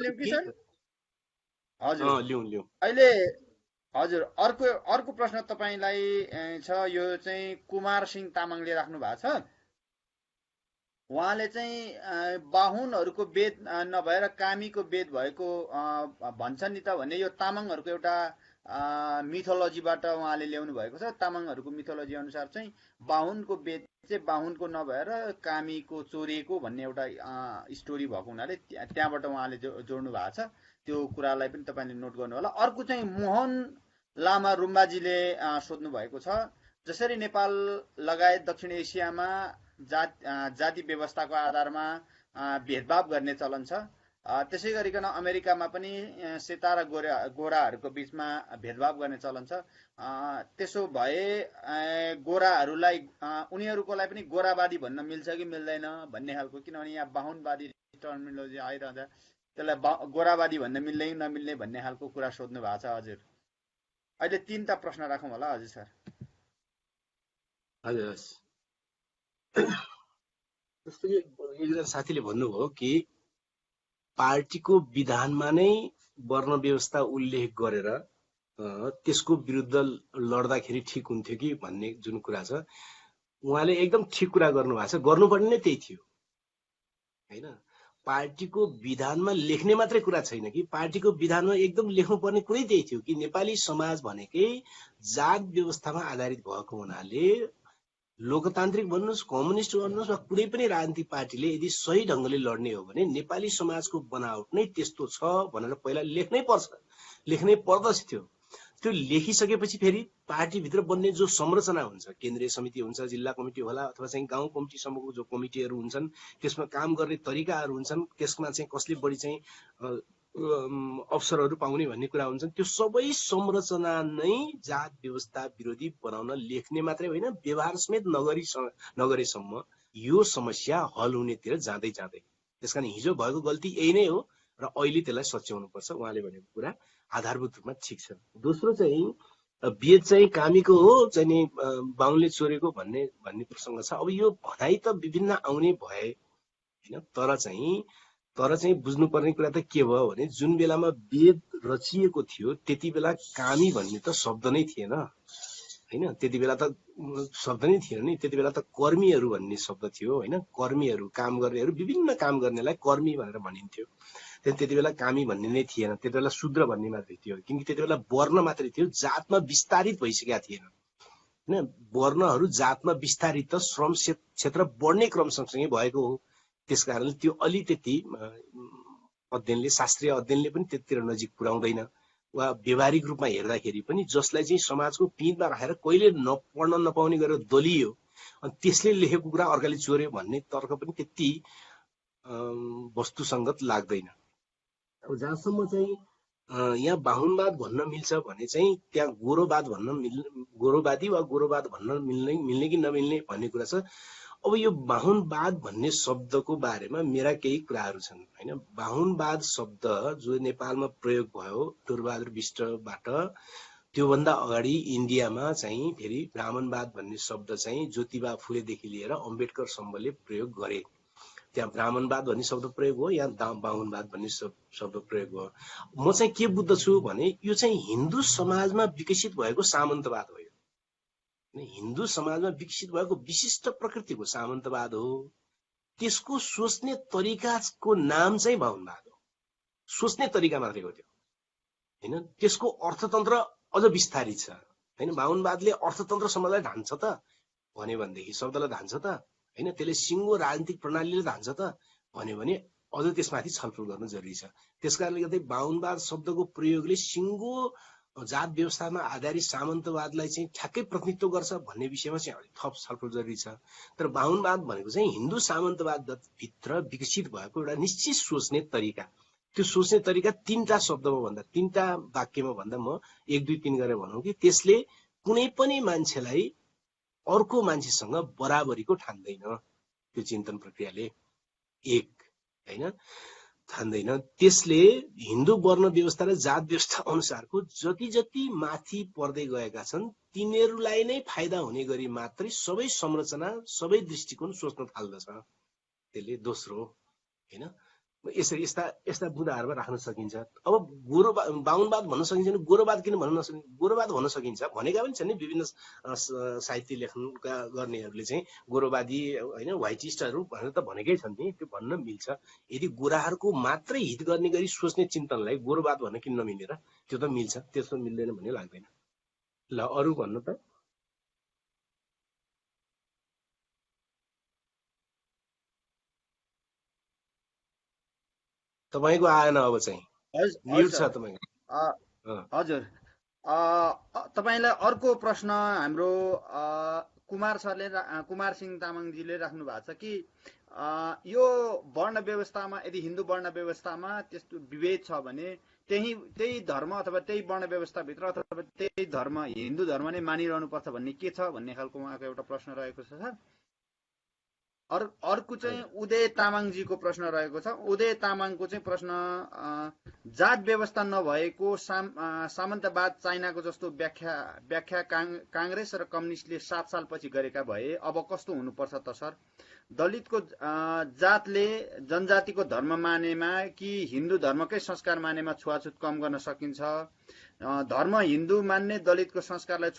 हजुर अहिले हजुर अर्को प्रश्न तपाईलाई छ, यो चाहिँ कुमार सिंह तामाङले राख्नु भएको छ। उहाँले चाहिँ बाहुनहरूको वेद नभएर कामीको वेद भएको भन्छ नि त भन्ने, यो तामाङहरूको एउटा मिथोलोजीबाट उहाँले ल्याउनु भएको छ। तामाङहरूको मिथोलोजी अनुसार चाहिँ बाहुनको बेद चाहिँ बाहुनको नभएर कामीको चोरिएको भन्ने एउटा स्टोरी भएको हुनाले त्यहाँबाट उहाँले जोड्नु भएको छ। त्यो कुरालाई पनि तपाईँले नोट गर्नु होला। अर्को चाहिँ मोहन लामा रुम्बाजीले सोध्नु भएको छ, जसरी नेपाल लगायत दक्षिण एसियामा जाति व्यवस्थाको आधारमा भेदभाव गर्ने चलन छ, त्यसै गरिकन अमेरिकामा पनि सेता र गोराहरूको बिचमा भेदभाव गर्ने चलन छ। त्यसो भए गोराहरूलाई उनीहरूकोलाई पनि गोरावादी भन्न मिल्छ कि मिल्दैन भन्ने खालको, किनभने यहाँ बाहुनवादी टर्मिनोलोजी आइरहँदा त्यसलाई गोरावादी भन्न मिल्ने कि नमिल्ने भन्ने खालको कुरा सोध्नु भएको छ हजुर। अहिले 3टा प्रश्न राखौँ होला हजुर सर। हजुर, जस्तो एकजना साथीले भन्नुभयो कि पार्टीको विधानमा नै वर्ण व्यवस्था उल्लेख गरेर त्यसको विरुद्ध लड्दाखेरि ठिक हुन्थ्यो कि भन्ने जुन कुरा छ, उहाँले एकदम ठिक कुरा गर्नुभएको छ। गर्नुपर्ने नै त्यही थियो हैन। पार्टीको विधानमा लेख्ने मात्रै कुरा छैन कि पार्टीको विधानमा एकदम लेख्नुपर्ने कुरै त्यही थियो कि नेपाली समाज भनेकै जात व्यवस्थामा आधारित भएको हुनाले लोकतान्त्रिक भन्नुहोस्, कम्युनिस्ट भन्नुहोस् वा कुनै पनि राजनीतिक पार्टीले यदि सही ढङ्गले लड्ने हो भने नेपाली समाजको बनावट नै त्यस्तो छ भनेर पहिला लेख्नै पर्छ, लेख्नै पर्दछ थियो। त्यो लेखिसकेपछि फेरि पार्टीभित्र बन्ने जो संरचना हुन्छ, केन्द्रीय समिति हुन्छ, जिल्ला कमिटी होला, अथवा चाहिँ गाउँ कमिटीसम्मको जो कमिटीहरू हुन्छन्, त्यसमा काम गर्ने तरिकाहरू हुन्छन्, त्यसमा चाहिँ कसले बढी चाहिँ अवसरहरू पाउने भन्ने कुरा हुन्छन्, त्यो सबै संरचना नै जात व्यवस्था विरोधी बनाउन लेख्ने मात्रै होइन, व्यवहार समेत नगरेसम्म यो समस्या हल हुनेतिर जाँदै जाँदैन। त्यसकारण हिजो भएको गल्ती यही नै हो र अहिले त्यसलाई सच्याउनु पर्छ। उहाँले भनेको कुरा आधारभूत रूपमा ठिक छ। दोस्रो चाहिँ बेद चाहिँ कामीको हो, चाहिँ नि बाहुनले चोरेको भन्ने प्रसङ्ग छ। अब यो भनाइ त विभिन्न आउने भए होइन, तर चाहिँ बुझ्नुपर्ने कुरा त के भयो भने जुन बेलामा वेद रचिएको थियो त्यति बेला कामी भन्ने त शब्द नै थिएन होइन, त्यति बेला त शब्द नै थिएन नि, त्यति बेला त कर्मीहरू भन्ने शब्द थियो होइन। कर्मीहरू, काम गर्नेहरू, विभिन्न काम गर्नेलाई कर्मी भनेर भनिन्थ्यो। त्यति बेला कामी भन्ने नै थिएन, त्यति बेला शूद्र भन्ने मात्रै थियो, किनकि त्यति बेला वर्ण मात्रै थियो, जातमा विस्तारित भइसकेका थिएन होइन। वर्णहरू जातमा विस्तारित त श्रम क्षेत्र बढ्ने क्रम सँगसँगै भएको हो। त्यसकारण त्यो अलिकति अध्ययनले, शास्त्रीय अध्ययनले पनि त्यतिर नजिक पुर्याउँदैन, वा व्यवहारिक रूपमा हेर्दाखेरि पनि जसलाई चाहिँ समाजको पिँधमा राखेर कहिले पढ्न नपाउने गरेर दलियो अनि त्यसले लेखेको कुरा अर्काले चोर्यो भन्ने तर्क पनि त्यति वस्तुसङ्गत लाग्दैन। अब जहाँसम्म चाहिँ यहाँ बाहुनवाद भन्न मिल्छ भने चाहिँ त्यहाँ गोरोवादी वा गोरोवाद भन्न मिल्ने कि नमिल्ने भन्ने कुरा छ। अब यो बाहुनवाद भन्ने शब्दको बारेमा मेरा केही कुराहरू छन् होइन। बाहुनवाद शब्द जो नेपालमा प्रयोग भयो टुरबहादुर विष्टबाट, त्योभन्दा अगाडि इन्डियामा चाहिँ फेरि ब्राह्मणवाद भन्ने शब्द चाहिँ ज्योतिबा फुलेदेखि लिएर अम्बेडकरसम्मले प्रयोग गरे। त्यहाँ ब्राह्मणवाद भन्ने शब्द प्रयोग हो, यहाँ बाहुनवाद भन्ने शब्द प्रयोग हो। म चाहिँ के बुझ्दछु भने यो चाहिँ हिन्दू समाजमा विकसित भएको सामन्तवाद हो। हिन्दू समाजमा विकसित भएको विशिष्ट प्रकृतिको सामन्तवाद हो। त्यसको सोच्ने तरिकाको नाम चाहिँ बाहुनवाद हो। सोच्ने तरिका मात्रै हो त्यो होइन। त्यसको अर्थतन्त्र अझ विस्तारित छ होइन। बाहुनवादले अर्थतन्त्रसम्मलाई धान्छ त भन्यो भनेदेखि, शब्दलाई धान्छ त होइन, त्यसले सिङ्गो राजनीतिक प्रणालीले धान्छ त भन्यो भने अझ त्यसमाथि छलफल गर्नु जरुरी छ। त्यसकारणले गर्दै बाहुनवाद शब्दको प्रयोगले सिङ्गो जात व्यवस्थामा आधारित सामन्तवादलाई चाहिँ ठ्याक्कै प्रतिनिधित्व गर्छ भन्ने विषयमा चाहिँ अलिक थप छलफल जरुरी छ। तर बाहुनवाद भनेको चाहिँ हिन्दू सामन्तवाद भित्र विकसित भएको एउटा निश्चित सोच्ने तरिका। त्यो सोच्ने तरिका 3टा शब्दमा भन्दा, 3टा वाक्यमा भन्दा म 1 2 3 गरेर भनौँ कि त्यसले कुनै पनि मान्छेलाई अर्को मान्छेसँग बराबरीको ठान्दैन। त्यो चिन्तन प्रक्रियाले एक होइन ठान्दैन। त्यसले हिन्दू वर्ण व्यवस्था र जात व्यवस्था अनुसारको जति माथि पर्दै गएका छन् तिनीहरूलाई नै फाइदा हुने गरी मात्रै सबै संरचना, सबै दृष्टिकोण सोच्न थाल्दछ। त्यसले दोस्रो होइन यसरी यस्ता यस्ता बुँदाहरूमा राख्न सकिन्छ। अब गोरो बाहुनवाद भन्न सकिन्छ भने गोरोवाद किन भन्न नसकिन्छ? गोरोवाद भन्न सकिन्छ, भनेका पनि छन् नि विभिन्न साहित्य लेखनका गर्नेहरूले चाहिँ गोरोवादी होइन व्हाइटिस्टहरू भनेर त भनेकै छन् नि, त्यो भन्न मिल्छ। यदि गोराहरूको मात्रै हित गर्ने गरी सोच्ने चिन्तनलाई गोरोवाद भन्न किन नमिल्ने र? त्यो त मिल्छ, त्यस्तो मिल्दैन भन्ने लाग्दैन। ल अरू भन्नु त। तपाईँको आएन अब चाहिँ, म्युट छ तपाईँको। हजुर, तपाईँलाई अर्को प्रश्न हाम्रो कुमार सिंह तामाङजीले राख्नु भएको छ कि यो वर्ण व्यवस्थामा यदि हिन्दू वर्ण व्यवस्थामा त्यस्तो विभेद छ भने त्यही धर्म अथवा त्यही वर्ण व्यवस्थाभित्र अथवा त्यही धर्म हिन्दू धर्म नै मानिरहनु पर्छ भन्ने के छ भन्ने खालको उहाँको एउटा प्रश्न रहेको छ सर। अर्को चाहिँ उदय तामाङजीको प्रश्न रहेको छ। उदय तामाङको चाहिँ प्रश्न, जात व्यवस्था नभएको सामन्तवाद चाइनाको जस्तो व्याख्या काङ्ग्रेस र कम्युनिस्टले 7 सालपछि गरेका भए अब कस्तो हुनुपर्छ त सर? दलितको जातले जनजातिको धर्म मानेमा कि हिन्दू धर्मकै संस्कार मानेमा छुवाछुत कम गर्न सकिन्छ? धर्म हिन्दू मान्ने दलितको संस्कारलाई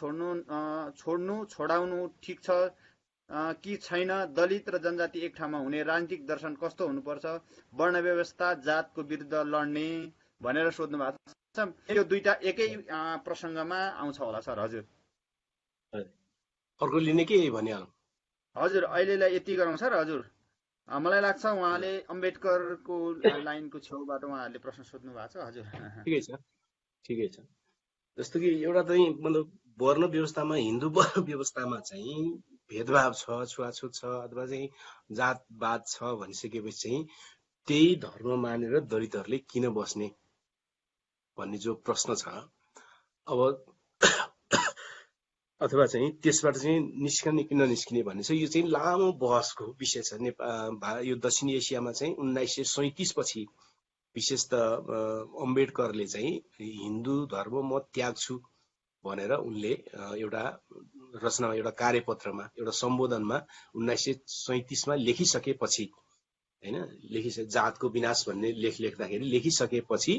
छोडाउनु ठिक छ कि छैन? दलित र जनजाति एक ठाउँमा हुने राजनीतिक दर्शन कस्तो हुनुपर्छ? वर्ण व्यवस्था जातको विरुद्ध लड्ने भनेर सोध्नु भएको छ। यो दुईटा एकै प्रसङ्गमा आउँछ होला सर। हजुर, अर्को लिने के भन्यो? हजुर, अहिलेलाई यति गरौँ सर। हजुर, मलाई लाग्छ उहाँले अम्बेडकरको लाइनको छेउबाट उहाँहरूले प्रश्न सोध्नु भएको छ। हजुर, ठिकै छ, ठिकै छ। जस्तो कि एउटा चाहिँ मतलब वर्ण व्यवस्थामा, हिन्दू वर्ण व्यवस्थामा चाहिँ भेदभाव छ, छुवाछुत छ अथवा चाहिँ जातवाद छ भनिसकेपछि चाहिँ त्यही धर्म मानेर दलितहरूले किन बस्ने भन्ने जो प्रश्न छ, अब अथवा चाहिँ त्यसबाट चाहिँ निस्कने कि ननिस्किने भन्ने छ। यो चाहिँ लामो बहसको विषय छ। यो दक्षिण एसियामा चाहिँ 1937 पछि विशेष त अम्बेडकरले चाहिँ हिन्दू धर्म म त्याग्छु भनेर उनले एउटा रचनामा, एउटा कार्यपत्रमा, एउटा सम्बोधनमा 1937मा लेखिसकेपछि हैन, जातको विनाश भन्ने लेख लेख्दाखेरि लेखिसकेपछि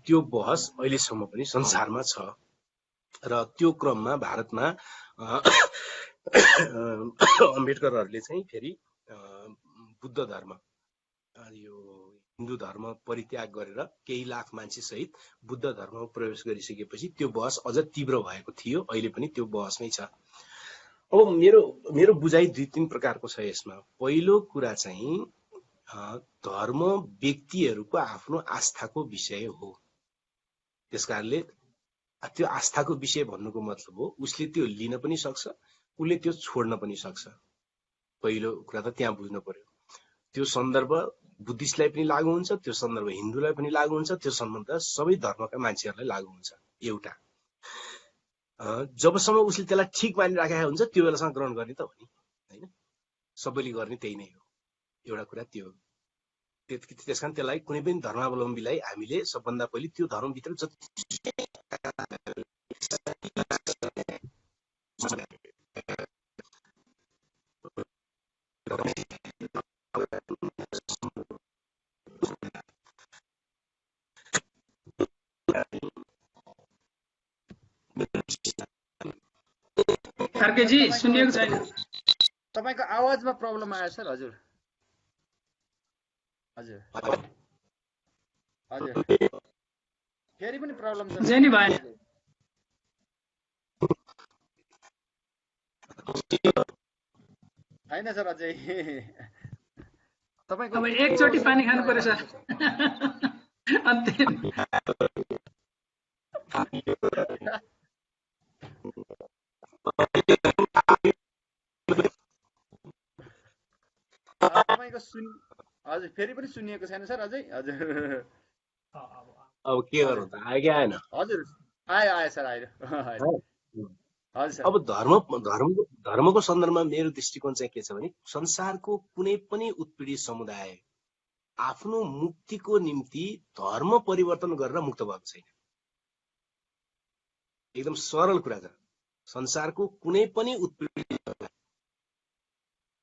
त्यो बहस अहिलेसम्म पनि संसारमा छ। र त्यो क्रममा भारतमा अम्बेडकरहरूले चाहिँ फेरि बुद्ध धर्म, यो हिन्दू धर्म परित्याग गरेर केही लाख मान्छे सहित बुद्ध धर्ममा प्रवेश गरिसकेपछि त्यो बहस अझ तीव्र भएको थियो। अहिले पनि त्यो बहसमै छ। अब मेरो बुझाइ 2-3 प्रकारको छ यसमा। पहिलो कुरा चाहिँ धर्म व्यक्तिहरूको आफ्नो आस्थाको विषय हो। त्यसकारणले त्यो आस्थाको विषय भन्नुको मतलब हो उसले त्यो लिन पनि सक्छ, उसले त्यो छोड्न पनि सक्छ। पहिलो कुरा त त्यहाँ बुझ्नु पर्यो। त्यो सन्दर्भ बुद्धिस्टलाई पनि लागू हुन्छ, त्यो सन्दर्भ हिन्दूलाई पनि लागू हुन्छ, त्यो सन्दर्भ सबै धर्मका मान्छेहरूलाई लागू हुन्छ। एउटा, जबसम्म उसले त्यसलाई ठिक मानिराखेको हुन्छ त्यो बेलासम्म ग्रहण गर्ने त हो नि, होइन? सबैले गर्ने त्यही नै हो। एउटा कुरा त्यो हो। त्यसकारण त्यसलाई कुनै पनि धर्मावलम्बीलाई हामीले सबभन्दा पहिले त्यो धर्मभित्र कार्केजी सुनिएको छैन, तपाईको आवाजमा प्रब्लम आयो सर। हजुर, हजुर, हजुर, फेरि पनि प्रब्लम छ। जेनी भएन हैन सर, अझै तपाईको अब एकचोटि पानी खानु पर्यो सर। अन्तिम तपाईको हजुर फेरि पनि सुनिएको छैन सर अझै। हजुर, अब के गर्नु त, आयो कि आएन? हजुर, आयो सर, आयो। हजुर सर। अब धर्मको सन्दर्भमा मेरो दृष्टिकोण चाहिँ के छ भने संसारको कुनै पनि उत्पीडित समुदाय आफ्नो मुक्तिको निम्ति धर्म परिवर्तन गरेर मुक्त भएको छैन। एकदम सरल कुरा छ। संसारको कुनै पनि उत्पीडित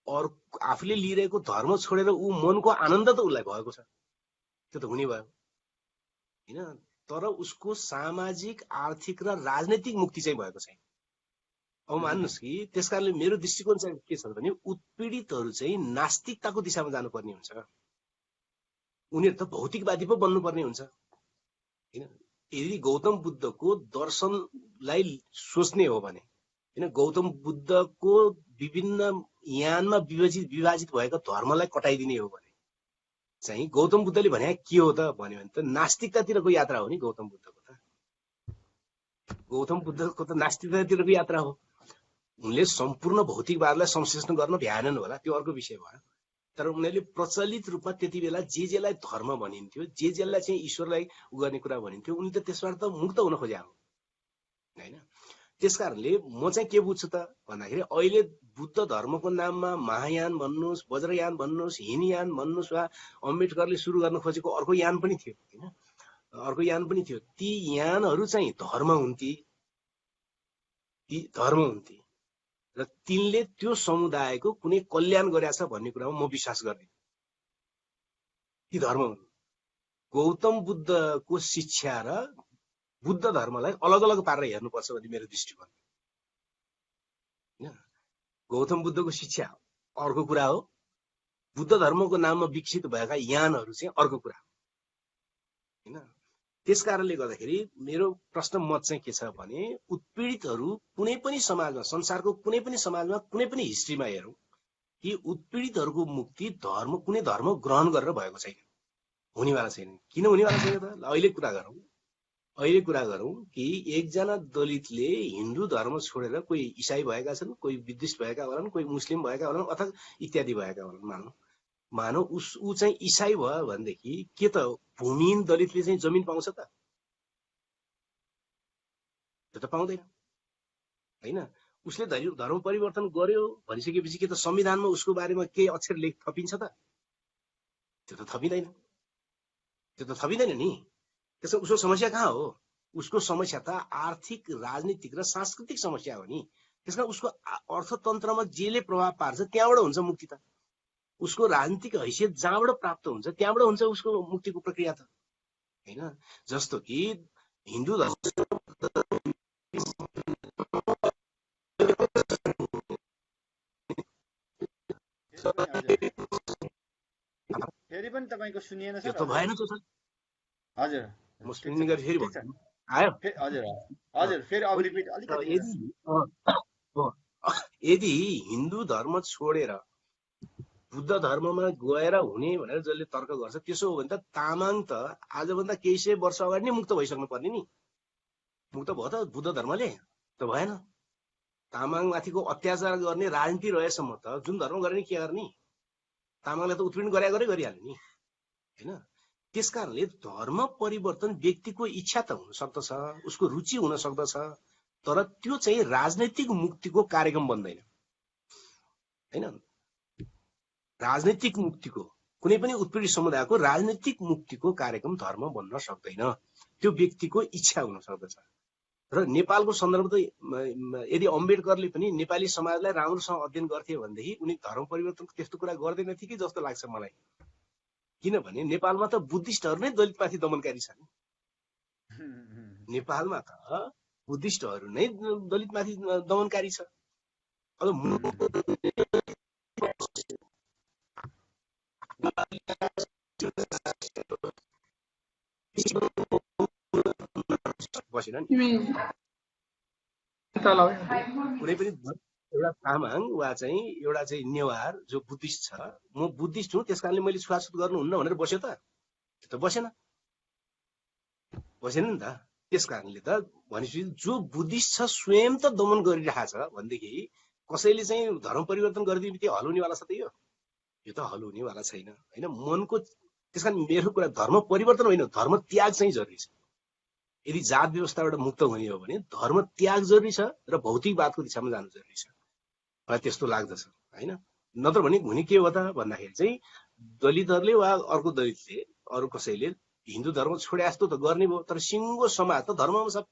और आफूले लिइरहेको धर्म छोडेर ऊ मनको आनन्द त उसलाई भएको छ। त्यो त हुने भयो हैन। तर उसको सामाजिक आर्थिक र राजनैतिक मुक्ति चाहिँ भएको छैन। अब मान्नुहोस् कि त्यसकारणले मेरो दृष्टिकोण चाहिँ के छ भने उत्पीडितहरू चाहिँ नास्तिकताको दिशामा जानुपर्ने हुन्छ। उनीहरू त भौतिकवादी पो बन्नुपर्ने हुन्छ हैन। यदि गौतम बुद्धको दर्शनलाई सोच्ने हो भने हैन, गौतम बुद्धको विभिन्न यानमा विभाजित भएका धर्मलाई कटाइदिने हो भने चाहिँ गौतम बुद्धले भने के हो त भन्यो भने त नास्तिकतातिरको यात्रा हो नि। गौतम बुद्धको त नास्तिकतातिरको यात्रा हो। उनले सम्पूर्ण भौतिकवादलाई संश्लेषण गर्न भ्याएनन् होला, त्यो अर्को विषय भयो। तर उनीहरूले प्रचलित रूपमा त्यति बेला जेलाई धर्म भनिन्थ्यो, जेलाई चाहिँ ईश्वरलाई गर्ने कुरा भनिन्थ्यो, उनी त त्यसबाट त मुक्त हुन खोज्या हो हैन। त्यसकारणले म चाहिँ के बुझ्छु त भन्दाखेरि अहिले बुद्ध धर्मको नाममा महायान भन्नुहोस्, वज्रयान भन्नुहोस्, हिनयान भन्नुहोस् वा अम्बेडकरले सुरु गर्न खोजेको अर्को यान पनि थियो हैन, अर्को यान पनि थियो। ती यानहरू चाहिँ धर्म हुन्थे र तिनले त्यो समुदायको कुनै कल्याण गरेछ भन्ने कुरामा म विश्वास गर्दिन। ती धर्म हुन्। गौतम बुद्धको शिक्षा र बुद्ध धर्मलाई अलग अलग पारेर हेर्नुपर्छ भन्ने मेरो दृष्टिकोण हैन। गौतम बुद्धको शिक्षा अर्को कुरा हो, बुद्ध धर्मको नाममा विकसित भएका यानहरू चाहिँ अर्को कुरा हो हैन। त्यसकारणले गर्दाखेरि मेरो प्रश्न मत चाहिँ के छ भने उत्पीडितहरू कुनै पनि समाजमा, संसारको कुनै पनि समाजमा, कुनै पनि हिस्ट्रीमा हेरौँ कि उत्पीडितहरूको मुक्ति कुनै धर्म ग्रहण गरेर भएको छैन, हुनेवाला छैन। किन हुनेवाला छैन त? अहिले कुरा गरौँ कि एकजना दलितले हिन्दू धर्म छोडेर कोही इसाई भएका छन्, कोही बुद्धिस्ट भएका होलान्, कोही मुस्लिम भएका होलान् अथवा इत्यादि भएका होलान्। मानौ ऊ चाहिँ इसाई भयो भनेदेखि के त भूमिहीन दलितले चाहिँ जमिन पाउँछ त? त्यो त पाउँदैन हैन। उसले धर्म परिवर्तन गर्यो भनिसकेपछि के त संविधानमा उसको बारेमा केही अक्षर लेख थपिन्छ त? त्यो त थपिँदैन नि। त्यसो उसको समस्या कहाँ हो? उसको समस्या त आर्थिक, राजनीतिक र सांस्कृतिक समस्या हो नि। त्यसमा उसको अर्थतन्त्रमा जेले प्रभाव पार्छ त्यहाँबाट हुन्छ मुक्ति त। उसको राजनीतिक हैसियत जहाँबाट प्राप्त हुन्छ त्यहाँबाट हुन्छ उसको मुक्तिको प्रक्रिया त हैन। जस्तो कि हिन्दू धर्म फेरि पनि तपाईको सुनिएन सर? त्यो त भएन त सर। हजुर म सुन्ने गरी फेरि आयो। हजुर फेरि अब रिपिट अलिकति। यदि हिन्दू धर्म छोडेर बुद्ध धर्ममा गएर हुने भनेर जसले तर्क गर्छ, त्यसो हो भने त तामाङ त आजभन्दा केही सय वर्ष अगाडि नै मुक्त भइसक्नु पर्ने नि। मुक्त भयो त बुद्ध धर्मले? त भएन। तामाङमाथिको अत्याचार गर्ने राजनीति रहेसम्म त जुन धर्म गर्ने के गर्ने? तामाङलाई त उत्पीडन गरे गरिहाल्यो नि हैन। त्यसकारणले धर्म परिवर्तन व्यक्तिको इच्छा त हुन सक्दछ, उसको रुचि हुन सक्दछ, तर त्यो चाहिँ राजनैतिक मुक्तिको कार्यक्रम बन्दैन हैन। राजनैतिक मुक्तिको, कुनै पनि उत्पीडित समुदायको राजनैतिक मुक्तिको कार्यक्रम धर्म बन्न सक्दैन। त्यो व्यक्तिको इच्छा हुन सक्दछ। र नेपालको सन्दर्भ त यदि अम्बेडकरले पनि नेपाली समाजलाई राम्रोसँग अध्ययन गर्थे भनेदेखि उनी धर्म परिवर्तनको त्यस्तो कुरा गर्दैन थिए कि जस्तो लाग्छ मलाई। किनभने नेपालमा त बुद्धिस्टहरू नै दलितमाथि दमनकारी छन्। नेपालमा त बुद्धिस्टहरू नै दलितमाथि दमनकारी छ। बसेन नि कुनै पनि एउटा तामाङ वा चाहिँ एउटा चाहिँ नेवार जो बुद्धिस्ट छ, म बुद्धिस्ट हुँ त्यसकारणले मैले छुवाछुत गर्नुहुन्न भनेर बस्यो त? त्यो त बसेन नि त। त्यसकारणले त भनेपछि जो बुद्धिस्ट छ स्वयं त दमन गरिरहेको छ भनेदेखि कसैले चाहिँ धर्म परिवर्तन गरिदिए त्यो हल हुनेवाला छ त? यो त हल हुनेवाला छैन हैन। मनको त्यसकारण मेरो कुरा धर्म परिवर्तन होइन, धर्म त्याग चाहिँ जरुरी छ। यदि जात व्यवस्थाबाट मुक्त हुने हो भने धर्म त्याग जरुरी छ र भौतिकवादको दिशामा जानु जरुरी छ, मलाई त्यस्तो लाग्दछ हैन। नत्र भने हुने के हो त भन्दाखेरि चाहिँ दलितहरूले वा अर्को दलितले अरू कसैले हिन्दू धर्म छोडे जस्तो त गर्ने भयो, तर सिङ्गो समाज त धर्ममा छ।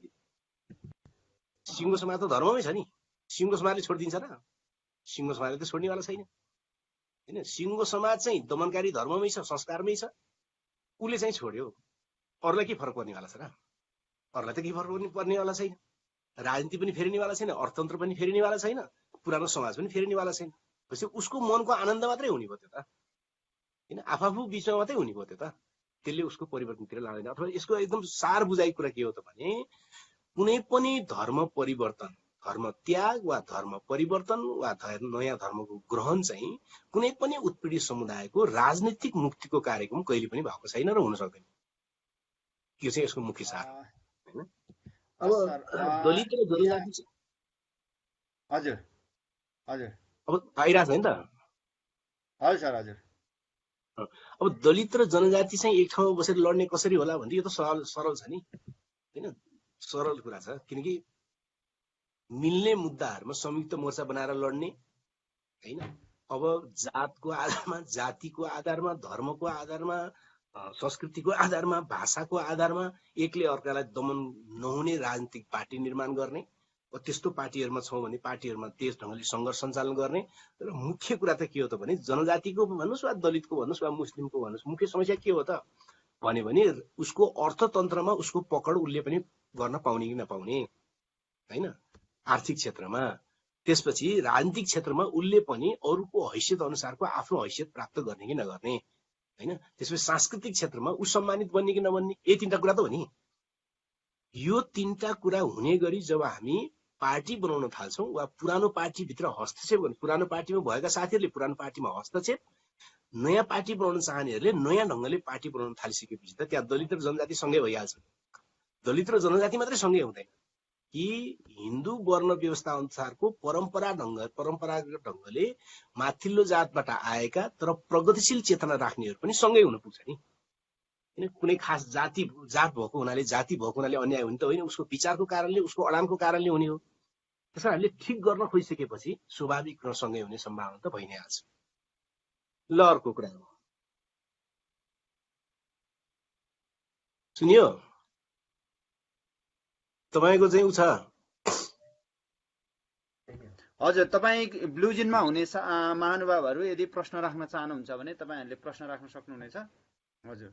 सिङ्गो समाज त धर्ममै छ नि। सिङ्गो समाजले छोडिदिन्छ र? सिङ्गो समाजले त छोड्नेवाला छैन हैन। सिङ्गो समाज चाहिँ दमनकारी धर्ममै छ, संस्कारमै छ उसले चाहिँ छोड्यो। अरूलाई के फरक पर्नेवाला छ र? अरूलाई त केही फरक पर्नेवाला छैन। राजनीति पनि फेरिनेवाला छैन, अर्थतन्त्र पनि फेरिनेवाला छैन, पुरानो समाज पनि फेरिनेवाला छैन। त्यसपछि उसको मनको आनन्द मात्रै हुने भयो त्यो त, होइन? आफू बिचमा मात्रै हुने भयो त्यो त। त्यसले उसको परिवर्तनतिर लाँदैन। अथवा यसको एकदम सार बुझाइ कुरा के हो त भने कुनै पनि धर्म परिवर्तन, धर्म त्याग वा धर्म परिवर्तन वा नयाँ धर्मको ग्रहण चाहिँ कुनै पनि उत्पीडित समुदायको राजनीतिक मुक्तिको कार्यक्रम कहिले पनि भएको छैन र हुन सक्दैन। यो चाहिँ यसको मुख्य सार हो, होइन? अब दलित र जनजाति हजुर हजुर अब पाइरहेको छ नि त। हजुर सर हजुर। अब दलित र जनजाति चाहिँ एक ठाउँमा बसेर लड्ने कसरी होला भन्ने यो त सरल छ नि, होइन? सरल कुरा छ। किनकि मिल्ने मुद्दाहरूमा संयुक्त मोर्चा बनाएर लड्ने, होइन? अब जातको आधारमा, जातिको आधारमा, धर्मको आधारमा, संस्कृतिको आधारमा, भाषाको आधारमा एकले अर्कालाई दमन नहुने राजनीतिक पार्टी निर्माण गर्ने, त्यस्तो पार्टीहरूमा छौँ भने पार्टीहरूमा त्यस ढङ्गले सङ्घर्ष सञ्चालन गर्ने। र मुख्य कुरा त के हो त भने जनजातिको भन्नुहोस् वा दलितको भन्नुहोस् वा मुस्लिमको भन्नुहोस्, मुख्य समस्या के हो त भने उसको अर्थतन्त्रमा उसको पकड उसले पनि गर्न पाउने कि नपाउने, होइन? आर्थिक क्षेत्रमा, त्यसपछि राजनीतिक क्षेत्रमा उसले पनि अरूको हैसियत अनुसारको आफ्नो हैसियत प्राप्त गर्ने कि नगर्ने, होइन? त्यसपछि सांस्कृतिक क्षेत्रमा ऊ सम्मानित बन्ने कि नबन्ने, यही तीनटा कुरा त हो नि। यो तीनटा कुरा हुने गरी जब हामी पार्टी बनाउन थाल्छौँ वा पुरानो पार्टीभित्र हस्तक्षेप गर्ने, पुरानो पार्टीमा भएका साथीहरूले पुरानो पार्टीमा हस्तक्षेप, नयाँ पार्टी बनाउन चाहनेहरूले नयाँ ढङ्गले पार्टी बनाउन थालिसकेपछि त त्यहाँ दलित र जनजाति सँगै भइहाल्छ। दलित र जनजाति मात्रै सँगै हुँदैन कि हिन्दू वर्ण व्यवस्था अनुसारको परम्परागत ढङ्गले माथिल्लो जातबाट आएका तर प्रगतिशील चेतना राख्नेहरू पनि सँगै हुन पुग्छ नि, होइन? कुनै खास जात भएको हुनाले अन्याय हुने त होइन, उसको विचारको कारणले, उसको अडानको कारणले हुने हो। त्यसलाई हामीले ठिक गर्न खोजिसकेपछि स्वाभाविक र सँगै हुने सम्भावना त भइ नै हाल्छ। ल अर्को कुरा हो, सुनियो? तपाईँको चाहिँ उ छ? हजुर, तपाईँ ब्लु जिनमा हुने महानुभावहरू यदि प्रश्न राख्न चाहनुहुन्छ भने तपाईँहरूले प्रश्न राख्न सक्नुहुनेछ। हजुर,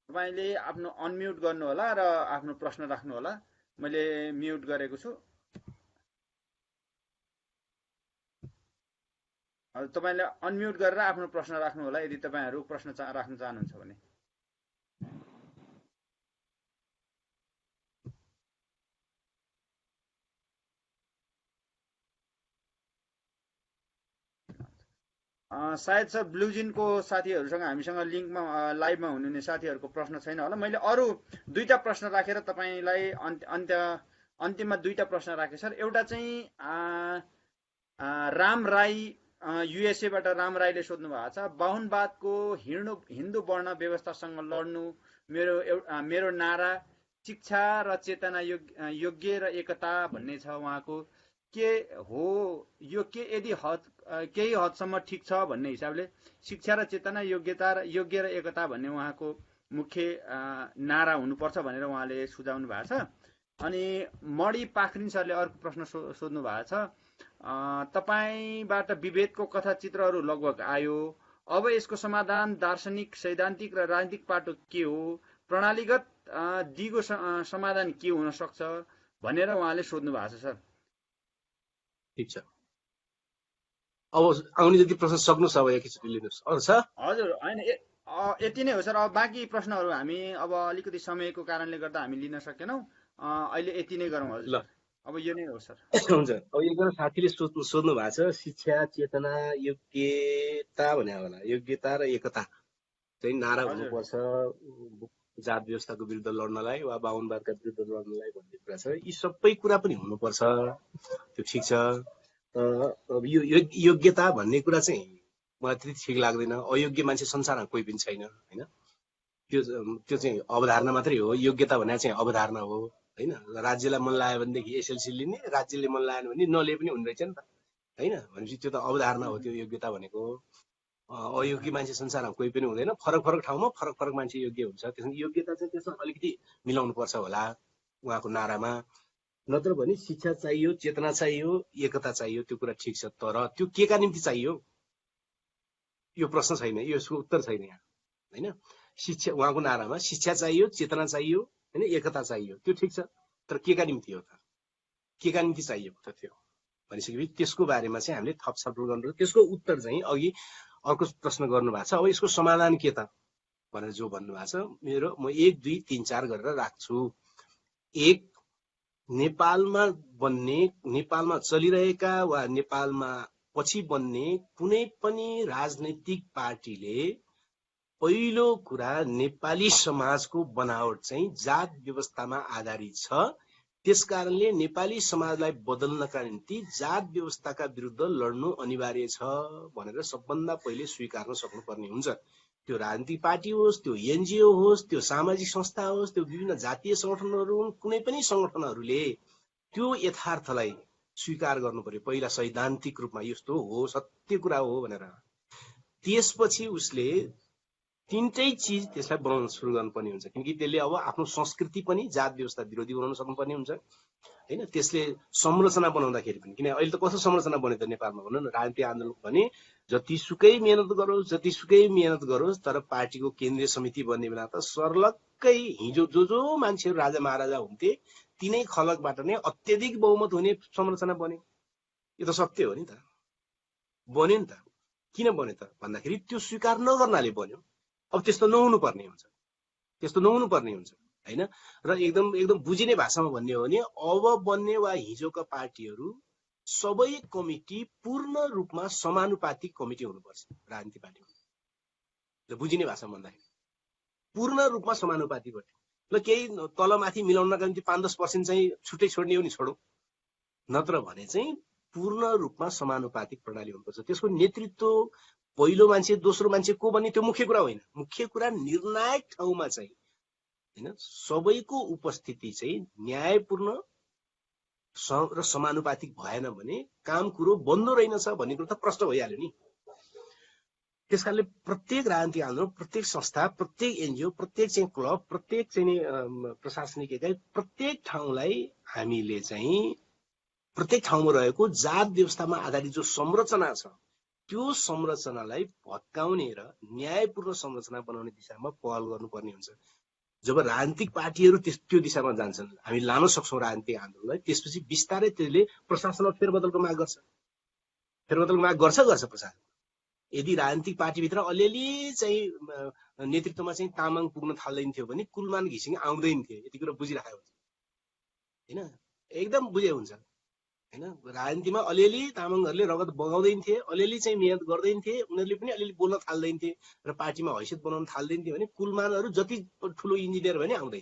तपाईँले आफ्नो अनम्युट गर्नुहोला र आफ्नो प्रश्न राख्नुहोला। मैले म्युट गरेको छु। हजुर, तपाईँले अनम्युट गरेर आफ्नो प्रश्न राख्नुहोला यदि तपाईँहरू प्रश्न राख्न चाहनुहुन्छ भने। सायद सर ब्लु जिनको साथीहरूसँग हामीसँग लिङ्कमा लाइभमा हुनुहुने साथीहरूको प्रश्न छैन होला। मैले अरू दुईटा प्रश्न राखेर तपाईँलाई अन्तिममा दुईटा प्रश्न राखेँ सर। एउटा चाहिँ राम राई, युएसएबाट राम राईले सोध्नु भएको छ, बाहुनवादको हिन्दू वर्ण व्यवस्थासँग लड्नु मेरो नारा शिक्षा र चेतना योग्य र एकता भन्ने छ उहाँको। के हो यो? के यदि केही हदसम्म ठिक छ भन्ने हिसाबले शिक्षा र चेतना योग्य र एकता भन्ने उहाँको मुख्य नारा हुनुपर्छ भनेर उहाँले सुझाउनु भएको छ। अनि मणि पाखरिन सरले अर्को प्रश्न सोध्नु भएको छ, तपाईँबाट विभेदको कथाचित्रहरू लगभग आयो, अब यसको समाधान दार्शनिक, सैद्धान्तिक र राजनीतिक पाटो के हो? प्रणालीगत दिगो समाधान के हुन सक्छ भनेर उहाँले सोध्नु भएको छ सर। ठिक छ, अब आउने जति प्रश्न सक्नु छ अब एकैचोटि लिनुहोस्। अरू छ? हजुर, होइन यति नै हो सर। अब बाँकी प्रश्नहरू हामी अब अलिकति समयको कारणले गर्दा हामी लिन सकेनौँ। अहिले यति नै गरौँ हजुर। अब यो नै हो सर। हुन्छ, अब एकजना साथीले सोध्नु भएको छ, शिक्षा चेतना योग्यता भने होला, योग्यता र एकता चाहिँ नारा हुनुपर्छ जात व्यवस्थाको विरुद्ध लड्नलाई वा बाहुनवादका विरुद्ध लड्नलाई भन्ने कुरा छ। यी सबै कुरा पनि हुनुपर्छ, त्यो ठिक छ। अब यो योग्यता भन्ने कुरा चाहिँ मलाई त्यति ठिक लाग्दैन। अयोग्य मान्छे संसारमा कोही पनि छैन, होइन? त्यो चाहिँ अवधारणा मात्रै हो। योग्यता भने चाहिँ अवधारणा हो, होइन? राज्यलाई मन लाग्यो भनेदेखि एसएलसी लिने, राज्यले मन लागेन भने नलिए पनि हुने रहेछ नि त, होइन? भनेपछि त्यो त अवधारणा हो त्यो योग्यता भनेको। अयोग्य मान्छे संसारमा कोही पनि हुँदैन। फरक फरक ठाउँमा फरक फरक मान्छे योग्य हुन्छ। त्यसमा योग्यता चाहिँ त्यसमा अलिकति मिलाउनु पर्छ होला उहाँको नारामा। नत्र भने शिक्षा चाहियो, चेतना चाहियो, एकता चाहियो, त्यो कुरा ठिक छ। तर त्यो के का निम्ति चाहियो? यो प्रश्न छैन, यसको उत्तर छैन यहाँ हैन। शिक्षा, उहाँको नारामा शिक्षा चाहियो, चेतना चाहियो हैन, एकता चाहियो, त्यो ठिक छ, तर केका निम्ति हो त, केका निम्ति चाहिएको त त्यो भनिसकेपछि त्यसको बारेमा चाहिँ हामीले थप छलफल गर्नु। त्यसको उत्तर चाहिँ अघि अर्को प्रश्न गर्नुभएको छ, अब यसको समाधान के त भनेर जो भन्नुभएको छ, मेरो म 1 2 3 4 गरेर राख्छु। एक, नेपालमा बन्ने, नेपालमा चलिरहेका वा नेपालमा पछि बन्ने कुनै पनि राजनैतिक पार्टीले पहिलो कुरा नेपाली समाजको बनावट चाहिँ जात व्यवस्थामा आधारित छ, त्यसकारणले नेपाली समाजलाई बदल्नका निम्ति जात व्यवस्थाका विरुद्ध लड्नु अनिवार्य छ भनेर सबभन्दा पहिले स्वीकार्न सक्नुपर्ने हुन्छ। त्यो राजनीतिक पार्टी होस्, त्यो एनजिओ होस्, त्यो सामाजिक संस्था होस्, त्यो विभिन्न जातीय संगठनहरू हुन्, कुनै पनि संगठनहरूले त्यो यथार्थलाई स्वीकार गर्नु पर्यो पहिला सैद्धान्तिक रूपमा, यस्तो हो, सत्य कुरा हो भनेर। त्यसपछि उसले तीनटै चिज त्यसलाई बनाउन सुरु गर्नुपर्ने हुन्छ, किनकि त्यसले अब आफ्नो संस्कृति पनि जात व्यवस्था विरोधी बनाउन सक्नुपर्ने हुन्छ हैन। त्यसले संरचना बनाउँदाखेरि पनि, किन अहिले त कस्तो संरचना बन्यो त नेपालमा भन्नु न, राजनीतिक आन्दोलन भने जतिसुकै मेहनत गरोस् तर पार्टीको केन्द्रीय समिति बन्ने बेला त सर्लक्कै हिजो जो मान्छेहरू राजा महाराजा हुन्थे तिनै खलकबाट नै अत्यधिक बहुमत हुने संरचना बन्यो। यो त सत्य हो नि त, बन्यो नि त। किन बन्यो त भन्दाखेरि त्यो स्वीकार नगर्नाले बन्यो। अब त्यस्तो नहुनु पर्ने हुन्छ हैन। र एकदम बुझिने भाषामा भन्ने हो भने अब बन्ने वा हिजोका पार्टीहरू सबै कमिटी पूर्ण रूपमा समानुपातिक कमिटी हुनुपर्छ राजनीतिक पार्टीमा। र बुझिने भाषामा भन्दाखेरि पूर्ण रूपमा समानुपातिक हो। ल केही तलमाथि मिलाउनका निम्ति 5-10% चाहिँ छुट्टै छोड्ने हो नि छोडौँ, नत्र भने चाहिँ पूर्ण रूपमा समानुपातिक प्रणाली हुनुपर्छ। त्यसको नेतृत्व पहिलो मान्छे दोस्रो मान्छे को भन्ने त्यो मुख्य कुरा होइन। मुख्य कुरा निर्णायक ठाउँमा चाहिँ हैन सबैको उपस्थिति चाहिँ न्यायपूर्ण र समानुपातिक भएन भने काम कुरो बन्द रहेनछ भन्ने कुरो त प्रष्ट भइहाल्यो नि। त्यसकारणले प्रत्येक राजनीतिक आन्दोलन, प्रत्येक संस्था, प्रत्येक एनजिओ, प्रत्येक चाहिँ क्लब, प्रत्येक चाहिँ प्रशासनिक एकाइ, प्रत्येक ठाउँलाई हामीले चाहिँ प्रत्येक ठाउँमा रहेको जात व्यवस्थामा आधारित जो संरचना छ त्यो संरचनालाई भत्काउने र न्यायपूर्ण संरचना बनाउने दिशामा पहल गर्नुपर्ने हुन्छ। जब राजनीतिक पार्टीहरू त्यो दिशामा जान्छन्, हामी लान सक्छौँ राजनीतिक आन्दोलनलाई, त्यसपछि बिस्तारै त्यसले प्रशासनमा फेरबदलको माग गर्छ प्रशासन। यदि राजनीतिक पार्टीभित्र अलिअलि चाहिँ नेतृत्वमा चाहिँ तामाङ पुग्न थाल्दैन थियो भने कुलमान घिसिङ आउँदैन थिए। यति कुरा बुझिराखेको हुन्छ हैन, एकदम बुझे हुन्छ हैन। राजनीतिमा अलिअलि तामाङहरूले रगत बगाउँदैन थिए, अलिअलि चाहिँ मेहनत गर्दैन थिए, उनीहरूले पनि अलिअलि बोल्न थाल्दैन थिए र पार्टीमा हैसियत बनाउन थाल्दैन थिए भने कुलमानहरू जति ठुलो इन्जिनियर भने आउँनै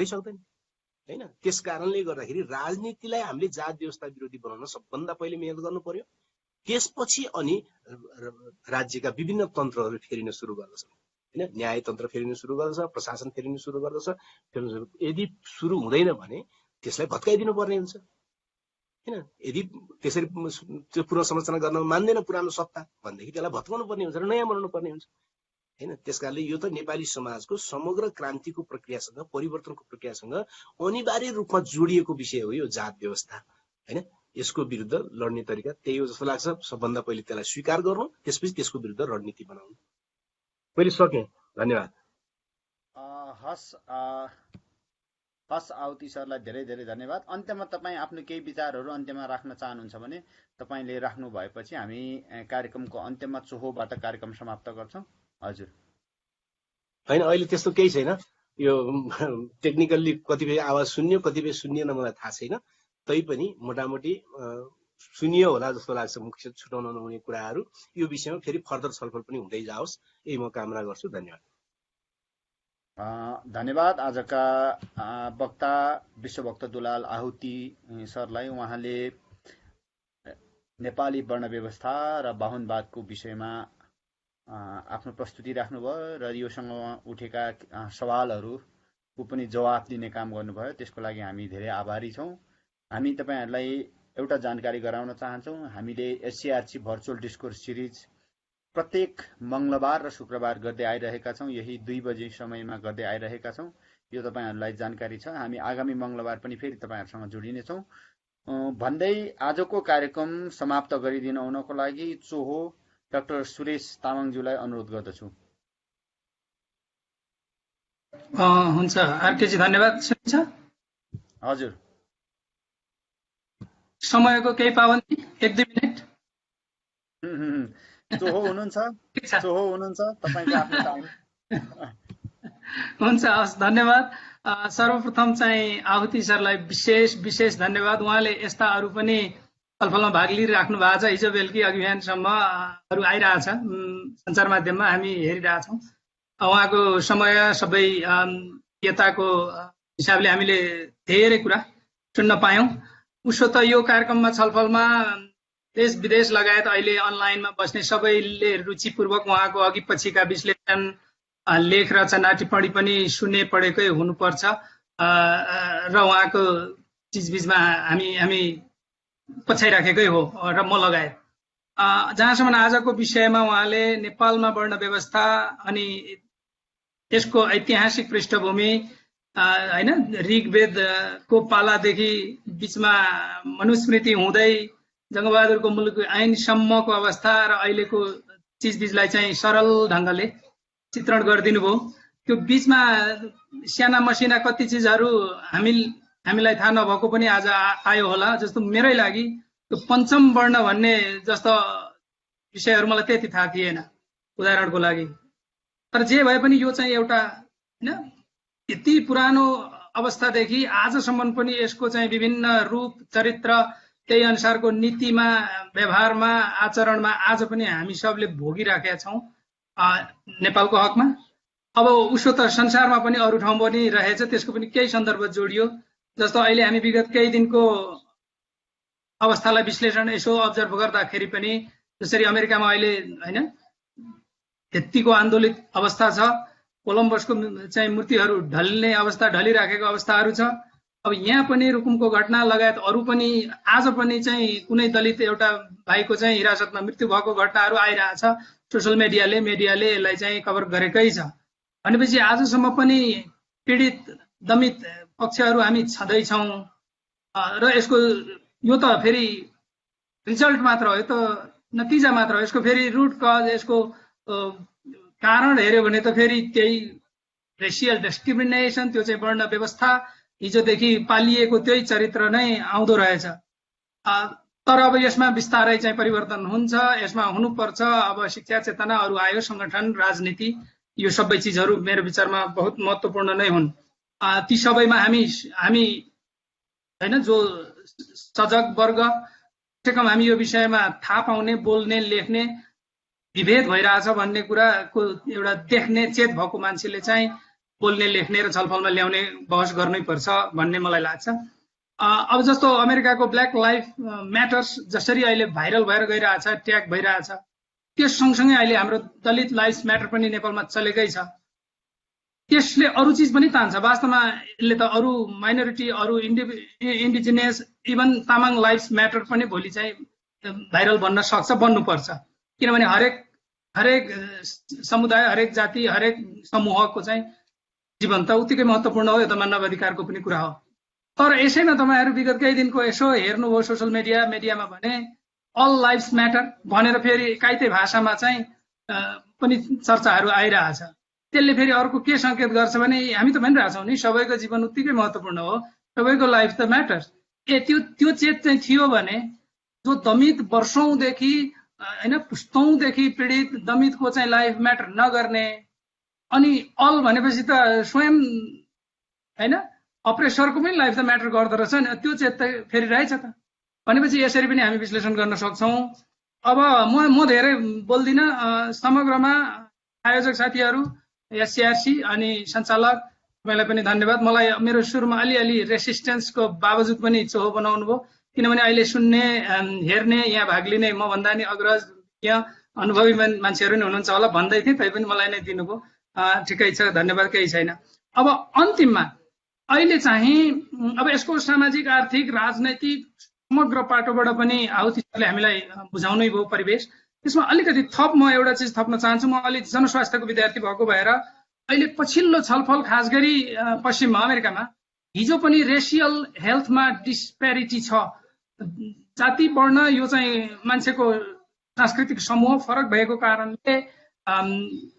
सक्दैन हैन। त्यस कारणले गर्दाखेरि राजनीतिलाई हामीले जात व्यवस्था विरोधी बनाउन सबभन्दा पहिले मेहनत गर्नु पर्यो। त्यसपछि अनि राज्यका विभिन्न तन्त्रहरू फेरिन सुरु गर्दछन् हैन। न्याय तन्त्र फेरिन सुरु गर्दछ, प्रशासन फेरिन सुरु गर्दछ। यदि सुरु हुँदैन भने त्यसलाई भत्काइदिनु पर्ने हुन्छ हैन। यदि त्यसरी त्यो पुनर्संरचना गर्न मान्दैन पुरानो सत्ता भनेदेखि त्यसलाई भत्काउनु पर्ने हुन्छ र नयाँ बनाउनु पर्ने हुन्छ हैन। त्यसकारणले यो त नेपाली समाजको समग्र क्रान्तिको प्रक्रियासँग, परिवर्तनको प्रक्रियासँग अनिवार्य रूपमा जोडिएको विषय हो यो जात व्यवस्था हैन। यसको विरुद्ध लड्ने तरिका त्यही हो जस्तो लाग्छ। सबभन्दा पहिले त्यसलाई स्वीकार गर्नु, त्यसपछि त्यसको विरुद्ध रणनीति बनाउनु। मैले सकेँ, धन्यवाद। हस् आउती सरलाई धेरै धेरै धन्यवाद। अन्त्यमा तपाईँ आफ्नो केही विचारहरू अन्त्यमा राख्न चाहनुहुन्छ भने तपाईँले राख्नु भएपछि हामी कार्यक्रमको अन्त्यमा चोहोबाट कार्यक्रम समाप्त गर्छौँ। हजुर। होइन, अहिले त्यस्तो केही छैन। यो टेक्निकल्ली कतिपय आवाज सुन्यो, कतिपय सुनिएन, मलाई थाहा छैन। तैपनि मोटामोटी सुनियो होला जस्तो लाग्छ। मुख्य छुटाउन नहुने कुराहरू यो विषयमा फेरि फर्दर छलफल पनि हुँदै जाओस्, यही म कामना गर्छु। धन्यवाद। धन्यवाद आजका वक्ता विश्वभक्त दुलाल आहुति सरलाई। उहाँले नेपाली वर्ण व्यवस्था र बाहुनवादको विषयमा आफ्नो प्रस्तुति राख्नुभयो र योसँग उठेका सवालहरूको पनि जवाफ दिने काम गर्नुभयो। त्यसको लागि हामी धेरै आभारी छौँ। हामी तपाईँहरूलाई एउटा जानकारी गराउन चाहन्छौँ। हामीले एससीआरसी भर्चुअल डिस्कोर्स सिरिज प्रत्येक मङ्गलबार र शुक्रबार गर्दै आइरहेका छौँ। यही 2 बजे समयमा गर्दै आइरहेका छौँ। यो तपाईँहरूलाई जानकारी छ। हामी आगामी मङ्गलबार पनि फेरि तपाईँहरूसँग जोडिनेछौँ। भन्दै आजको कार्यक्रम समाप्त गरिदिन हुनको लागि चोहो डाक्टर सुरेश तामाङज्यूलाई अनुरोध गर्दछु। हुन्छ आरकेजी, धन्यवाद। सुनिन्छ? हजुर, समयको केही पाबन्दी, 1-2 मिनेट? चोहो हुनुहुन्छ, तपाईँको आफ्नो टाइम। हुन्छ, हस्, धन्यवाद। सर्वप्रथम चाहिँ आहुति सरलाई विशेष धन्यवाद। उहाँले यस्ता अरू पनि छलफलमा भाग लिइराख्नु भएको छ। हिजो बेलुकी अघि बिहानसम्म अरू आइरहेछ, सञ्चार माध्यममा हामी हेरिरहेछौँ। उहाँको समय सबै यताको हिसाबले हामीले धेरै कुरा सुन्न पायौँ। उसो त यो कार्यक्रममा छलफलमा देश विदेश लगायत अहिले अनलाइनमा बस्ने सबैले रुचिपूर्वक उहाँको अघि पछिका विश्लेषण, लेख रचना, टिप्पणी पनि सुन्ने पढेकै हुनुपर्छ र उहाँको चिजबिजमा हामी पछ्याइराखेकै हो र म लगायत। जहाँसम्म आजको विषयमा उहाँले नेपालमा वर्ण व्यवस्था अनि यसको ऐतिहासिक पृष्ठभूमि, हैन, ऋग्वेदको पालादेखि बीचमा मनुस्मृति हुँदै जङ्गबहादुरको मुलुक ऐनसम्मको अवस्था र अहिलेको चिजबिजलाई चाहिँ सरल ढङ्गले चित्रण गरिदिनु भयो। त्यो बीचमा साना मसिना कति चिजहरू हामीलाई थाहा नभएको पनि आज आयो होला। जस्तो मेरै लागि त्यो पञ्चम वर्ण भन्ने जस्तो विषयहरू मलाई त्यति थाहा थिएन, उदाहरणको लागि। तर जे भए पनि यो चाहिँ एउटा, हैन, यति पुरानो अवस्थादेखि आजसम्म पनि यसको चाहिँ विभिन्न रूप, चरित्र, त्यही अनुसारको नीतिमा, व्यवहारमा, आचरणमा आज पनि हामी सबले भोगिराखेका छौँ नेपालको हकमा। अब उसो त संसारमा पनि अरू ठाउँ पनि रहेछ, त्यसको पनि केही सन्दर्भ जोडियो। जस्तो अहिले हामी विगत केही दिनको अवस्थालाई विश्लेषण यसो अब्जर्भ गर्दाखेरि पनि, जसरी अमेरिकामा अहिले, हैन, त्यतिको आन्दोलित अवस्था छ, कोलम्बसको चाहिँ मूर्तिहरू ढल्ने अवस्था, ढलिराखेको अवस्थाहरू छ। अब यहाँ पनि रुकुमको घटना लगायत अरू पनि आज पनि चाहिँ कुनै दलित एउटा भाइको चाहिँ हिरासतमा मृत्यु भएको घटनाहरू आइरहेछ। सोसल मिडियाले यसलाई चाहिँ कभर गरेकै छ। भनेपछि आजसम्म पनि पीडित दमित पक्षहरू हामी छँदैछौँ र यसको यो त फेरि रिजल्ट मात्र हो, यो त नतिजा मात्र हो। यसको फेरि रुट कज, यसको कारण हेऱ्यो भने त फेरि त्यही रेसियल डिस्क्रिमिनेसन, त्यो चाहिँ वर्ण व्यवस्था हिजोदेखि पालिएको त्यही चरित्र नै आउँदो रहेछ। तर अब यसमा बिस्तारै चाहिँ परिवर्तन हुन्छ, यसमा हुनुपर्छ। अब शिक्षा चेतना अरू आयो, संगठन, राजनीति, यो सबै चिजहरू मेरो विचारमा बहुत महत्त्वपूर्ण नै हुन्। ती सबैमा हामी हैन, जो सजग वर्ग, कमसेकम हामी यो विषयमा थाहा पाउने, बोल्ने, लेख्ने, विभेद भइरहेछ भन्ने कुराको एउटा देख्ने चेत भएको मान्छेले चाहिँ बोल्ने, लेख्ने र छलफलमा ल्याउने, बहस गर्नै पर्छ भन्ने मलाई लाग्छ। अब जस्तो अमेरिकाको ब्ल्याक लाइफ म्याटर्स जसरी अहिले भाइरल भएर गइरहेछ, ट्याग भइरहेछ, त्यस सँगसँगै अहिले हाम्रो दलित लाइफ म्याटर पनि नेपालमा चलेकै छ। त्यसले अरू चिज पनि तान्छ। वास्तवमा यसले त अरू माइनोरिटी, अरू indigenous, even Tamang life matter पनि भोलि चाहिँ भाइरल बन्न सक्छ, बन्नुपर्छ। किनभने हरेक समुदाय, हरेक जाति, हरेक समूहको चाहिँ जीवन त उत्तिकै महत्त्वपूर्ण हो। यो त मानव अधिकारको पनि कुरा हो। तर यसैमा तपाईँहरू विगत केही दिनको यसो हेर्नुभयो सोसल मिडियामा भने अल लाइफ्स म्याटर भनेर फेरि काइते भाषामा चाहिँ पनि चर्चाहरू आइरहेछ। त्यसले फेरि अर्को के सङ्केत गर्छ भने हामी त भनिरहेछौँ नि सबैको जीवन उत्तिकै महत्त्वपूर्ण हो, सबैको लाइफ त म्याटर्स। त्यो चेत चाहिँ थियो भने जो दमित वर्षौँदेखि, हैन, पुस्तौँदेखि पीडित दमितको चाहिँ लाइफ म्याटर नगर्ने, अनि अल भनेपछि त स्वयं, हैन, अप्रेसरको पनि लाइफ त म्याटर गर्दो रहेछ नि। त्यो चेत त फेरि रहेछ त। भनेपछि यसरी पनि हामी विश्लेषण गर्न सक्छौँ। अब म धेरै बोल्दिनँ। समग्रमा आयोजक साथीहरू, एससीआरसी अनि सञ्चालक, तपाईँलाई पनि धन्यवाद। मलाई मेरो सुरुमा अलिअलि रेसिस्टेन्सको बावजुद पनि चोहो बनाउनु भयो, किनभने अहिले सुन्ने, हेर्ने, यहाँ भाग लिने मभन्दा नि अग्रज, यहाँ अनुभवी मान्छेहरू नै हुनुहुन्छ होला भन्दै थिएँ, तैपनि मलाई नै दिनुभयो। ठिकै छ, धन्यवाद, केही छैन। अब अन्तिममा अहिले चाहिँ अब यसको सामाजिक, आर्थिक, राजनैतिक समग्र पाटोबाट पनि आहुतिले हामीलाई बुझाउनै भयो परिवेश। त्यसमा अलिकति थप म एउटा चिज थप्न चाहन्छु। म अलिक जनस्वास्थ्यको विद्यार्थी भएको भएर अहिले पछिल्लो छलफल खास गरी पश्चिम अमेरिकामा हिजो पनि रेसियल हेल्थमा डिस्प्यारिटी छ जाति वर्ण यो चाहिँ मान्छेको सांस्कृतिक समूह फरक भएको कारणले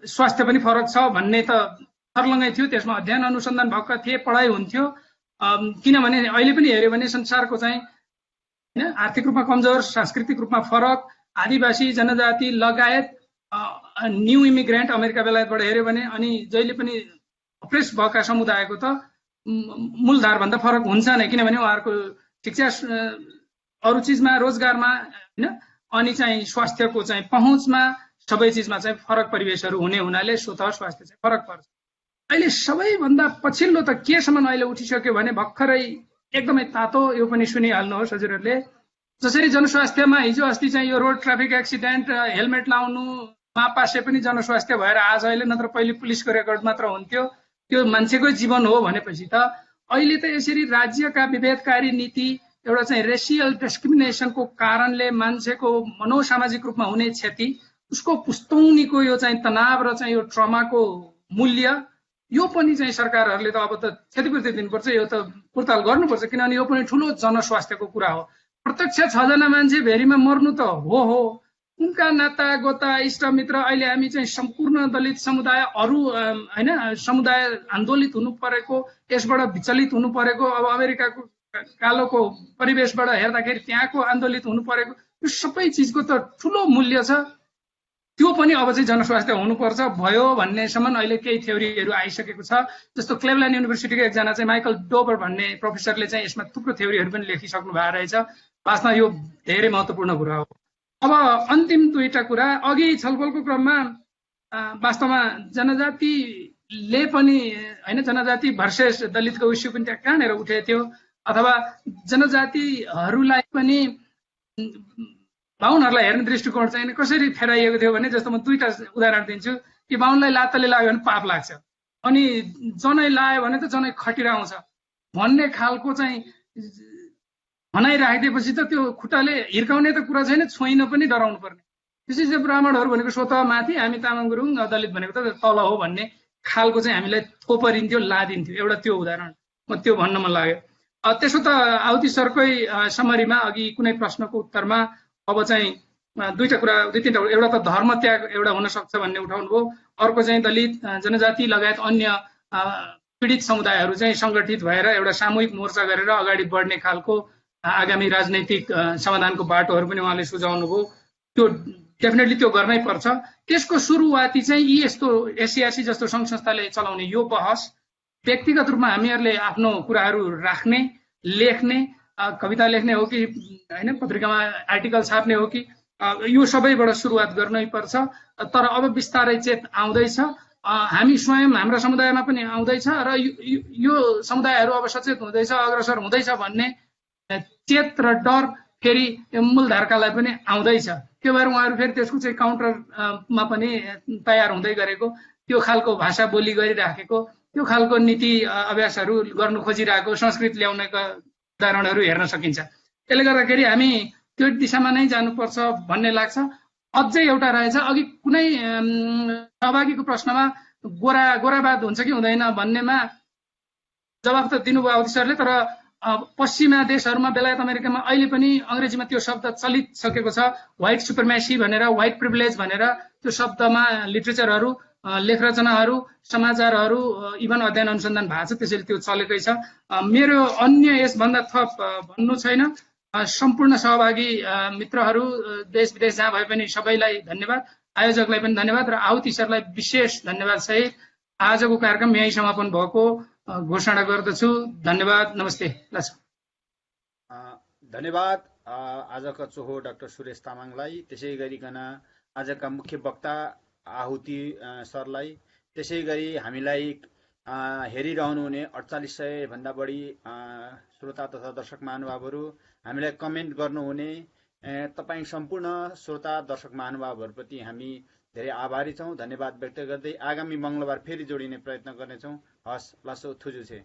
स्वास्थ्य पनि फरक छ भन्ने त सर्लङ्गै थियो। त्यसमा अध्ययन अनुसन्धान भएका थिए, पढाइ हुन्थ्यो। किनभने अहिले पनि हेऱ्यो भने संसारको चाहिँ हैन आर्थिक रूपमा कमजोर, सांस्कृतिक रूपमा फरक, आदिवासी जनजाति लगायत न्यू इमिग्रेन्ट अमेरिका बेलायतबाट हेऱ्यो भने अनि जहिले पनि अप्रेस भएका समुदायको त मूलधारभन्दा फरक हुन्छ नै, किनभने उहाँहरूको शिक्षा अरू चिजमा, रोजगारमा हैन अनि चाहिँ स्वास्थ्यको चाहिँ पहुँचमा, सबै चिजमा चाहिँ फरक परिवेशहरू हुने हुनाले स्वतः स्वास्थ्य चाहिँ फरक पर्छ। अहिले सबैभन्दा पछिल्लो त केसम्म अहिले उठिसक्यो भने भर्खरै एकदमै तातो, यो पनि सुनिहाल्नुहोस् हजुरहरूले, जसरी जनस्वास्थ्यमा हिजो अस्ति चाहिँ यो रोड ट्राफिक एक्सिडेन्ट हेलमेट लाउनु मापासे पनि जनस्वास्थ्य भएर आज अहिले, नत्र पहिले पुलिसको रेकर्ड मात्र हुन्थ्यो, त्यो मान्छेकै जीवन हो भनेपछि त अहिले त यसरी राज्यका विभेदकारी नीति, एउटा चाहिँ रेसियल डिस्क्रिमिनेसनको कारणले मान्छेको मनोसामाजिक रूपमा हुने क्षति, उसको पुस्तौनीको यो चाहिँ तनाव र चाहिँ यो ट्रमाको मूल्य, यो पनि चाहिँ सरकारहरूले त अब त क्षतिपूर्ति दिनुपर्छ, यो त पुर्ताल गर्नुपर्छ, किनभने यो पनि ठुलो जनस्वास्थ्यको कुरा हो। प्रत्यक्ष 6 जना मान्छे भेरीमा मर्नु त हो, उनका नाता गोता इष्टमित्र, अहिले हामी चाहिँ सम्पूर्ण दलित समुदाय अरू हैन समुदाय आन्दोलित हुनु परेको, यसबाट विचलित हुनु परेको, अब अमेरिकाको कालोको परिवेशबाट हेर्दाखेरि त्यहाँको आन्दोलित हुनु परेको, यो सबै चिजको त ठुलो मूल्य छ। त्यो पनि अब चाहिँ जनस्वास्थ्य हुनुपर्छ भयो भन्नेसम्म अहिले केही थ्योरीहरू आइसकेको छ। जस्तो क्लेभल्यान्ड युनिभर्सिटीको एकजना चाहिँ माइकल डोबर भन्ने प्रोफेसरले चाहिँ यसमा थुप्रो थ्योरीहरू पनि लेखिसक्नु भएको रहेछ। वास्तवमा यो धेरै महत्त्वपूर्ण कुरा हो। अब अन्तिम दुईटा कुरा, अघि छलफलको क्रममा वास्तवमा जनजातिले पनि हैन, जनजाति भर्सेस दलितको इस्यु पनि त्यहाँ कहाँनिर उठेको थियो, अथवा जनजातिहरूलाई पनि बाहुनहरूलाई हेर्ने दृष्टिकोण चाहिँ कसरी फेराइएको थियो भने, जस्तो म दुईटा उदाहरण दिन्छु कि बाहुनलाई लातले लाग्यो भने पाप लाग्छ, अनि जनै लायो भने त जनै खटिराउँछ भन्ने खालको चाहिँ भनाइ राखिदिएपछि त त्यो खुट्टाले हिर्काउने त कुरा छैन, छोइन पनि डराउनु पर्ने। त्यसपछि ब्राह्मणहरू भनेको स्वतः माथि, हामी तामाङ गुरुङ, दलित भनेको त तल हो भन्ने खालको चाहिँ हामीलाई थोपरिन्थ्यो, लादिन्थ्यो। एउटा त्यो उदाहरण म त्यो भन्न मन लाग्यो। त्यसो त आउती सरकै समरीमा अघि कुनै प्रश्नको उत्तरमा अब चाहिँ दुईटा कुरा, दुई तीनटा, एउटा त धर्म त्याग एउटा हुन सक्छ भन्ने उठाउनु भयो, अर्को चाहिँ दलित जनजाति लगायत अन्य पीडित समुदायहरू चाहिँ संगठित भएर एउटा सामूहिक मोर्चा गरेर अगाडि बढ्ने खालको आगामी राजनैतिक समाधानको बाटोहरू पनि उहाँले सुझाउनु भयो। त्यो डेफिनेटली त्यो गर्नै पर्छ। त्यसको सुरुवाती चाहिँ यी यस्तो एससीआरसी जस्तो सङ्घ संस्थाले चलाउने यो बहस, व्यक्तिगत रूपमा हामीहरूले आफ्नो कुराहरू राख्ने, लेख्ने, कविता लेख्ने हो कि हैन, पत्रिकामा आर्टिकल छाप्ने हो कि, यो सबैबाट सुरुवात गर्नै पर्छ। तर अब बिस्तारै चेत आउँदैछ, हामी स्वयं हाम्रा समुदायमा पनि आउँदैछ र यो समुदायहरू अब सचेत हुँदैछ, अग्रसर हुँदैछ भन्ने चेत र डर फेरि मूलधारकालाई पनि आउँदैछ। त्यो भएर उहाँहरू फेरि त्यसको चाहिँ काउन्टरमा पनि तयार हुँदै गरेको, त्यो खालको भाषा बोली गरिराखेको, त्यो खालको नीति अभ्यासहरू गर्नु खोजिरहेको संस्कृत ल्याउनेका उदाहरणहरू हेर्न सकिन्छ। त्यसले गर्दाखेरि हामी त्यो दिशामा नै जानुपर्छ भन्ने लाग्छ। अझै एउटा रहेछ, अघि कुनै सहभागीको प्रश्नमा गोरावाद हुन्छ कि हुँदैन भन्नेमा जवाफ त दिनुभयो आउती सरले, तर पश्चिमा देशहरूमा, बेलायत अमेरिकामा अहिले पनि अङ्ग्रेजीमा त्यो शब्द चलित सकेको छ, व्हाइट सुपरमेसी भनेर, व्हाइट प्रिभिलेज भनेर। त्यो शब्दमा लिटरेचरहरू, लेख रचनाहरू, समाचारहरू, इभन अध्ययन अनुसन्धान भएको छ, त्यसैले त्यो चलेकै छ। मेरो अन्य यसभन्दा थप भन्नु छैन। सम्पूर्ण सहभागी मित्रहरू देश विदेश जहाँ भए पनि सबैलाई धन्यवाद, आयोजकलाई पनि धन्यवाद र आहुति सरलाई विशेष धन्यवाद सहित आजको कार्यक्रम यही समापन भएको घोषणा गर्दछु। धन्यवाद, नमस्ते। धन्यवाद आजका चोहो डाक्टर सुरेश तामाङलाई, त्यसै गरिकन आजका मुख्य वक्ता आहुति सरलाई, त्यसै गरी हामीलाई हेरिरहनुहुने 4800 भन्दा बढी श्रोता तथा दर्शक महानुभावहरू, हामीलाई कमेन्ट गर्नुहुने तपाईँ सम्पूर्ण श्रोता दर्शक महानुभावहरूप्रति हामी धेरै आभारी छौँ। धन्यवाद व्यक्त गर्दै आगामी मङ्गलबार फेरि जोडिने प्रयत्न गर्नेछौँ। हस्, लसो थुजु छे।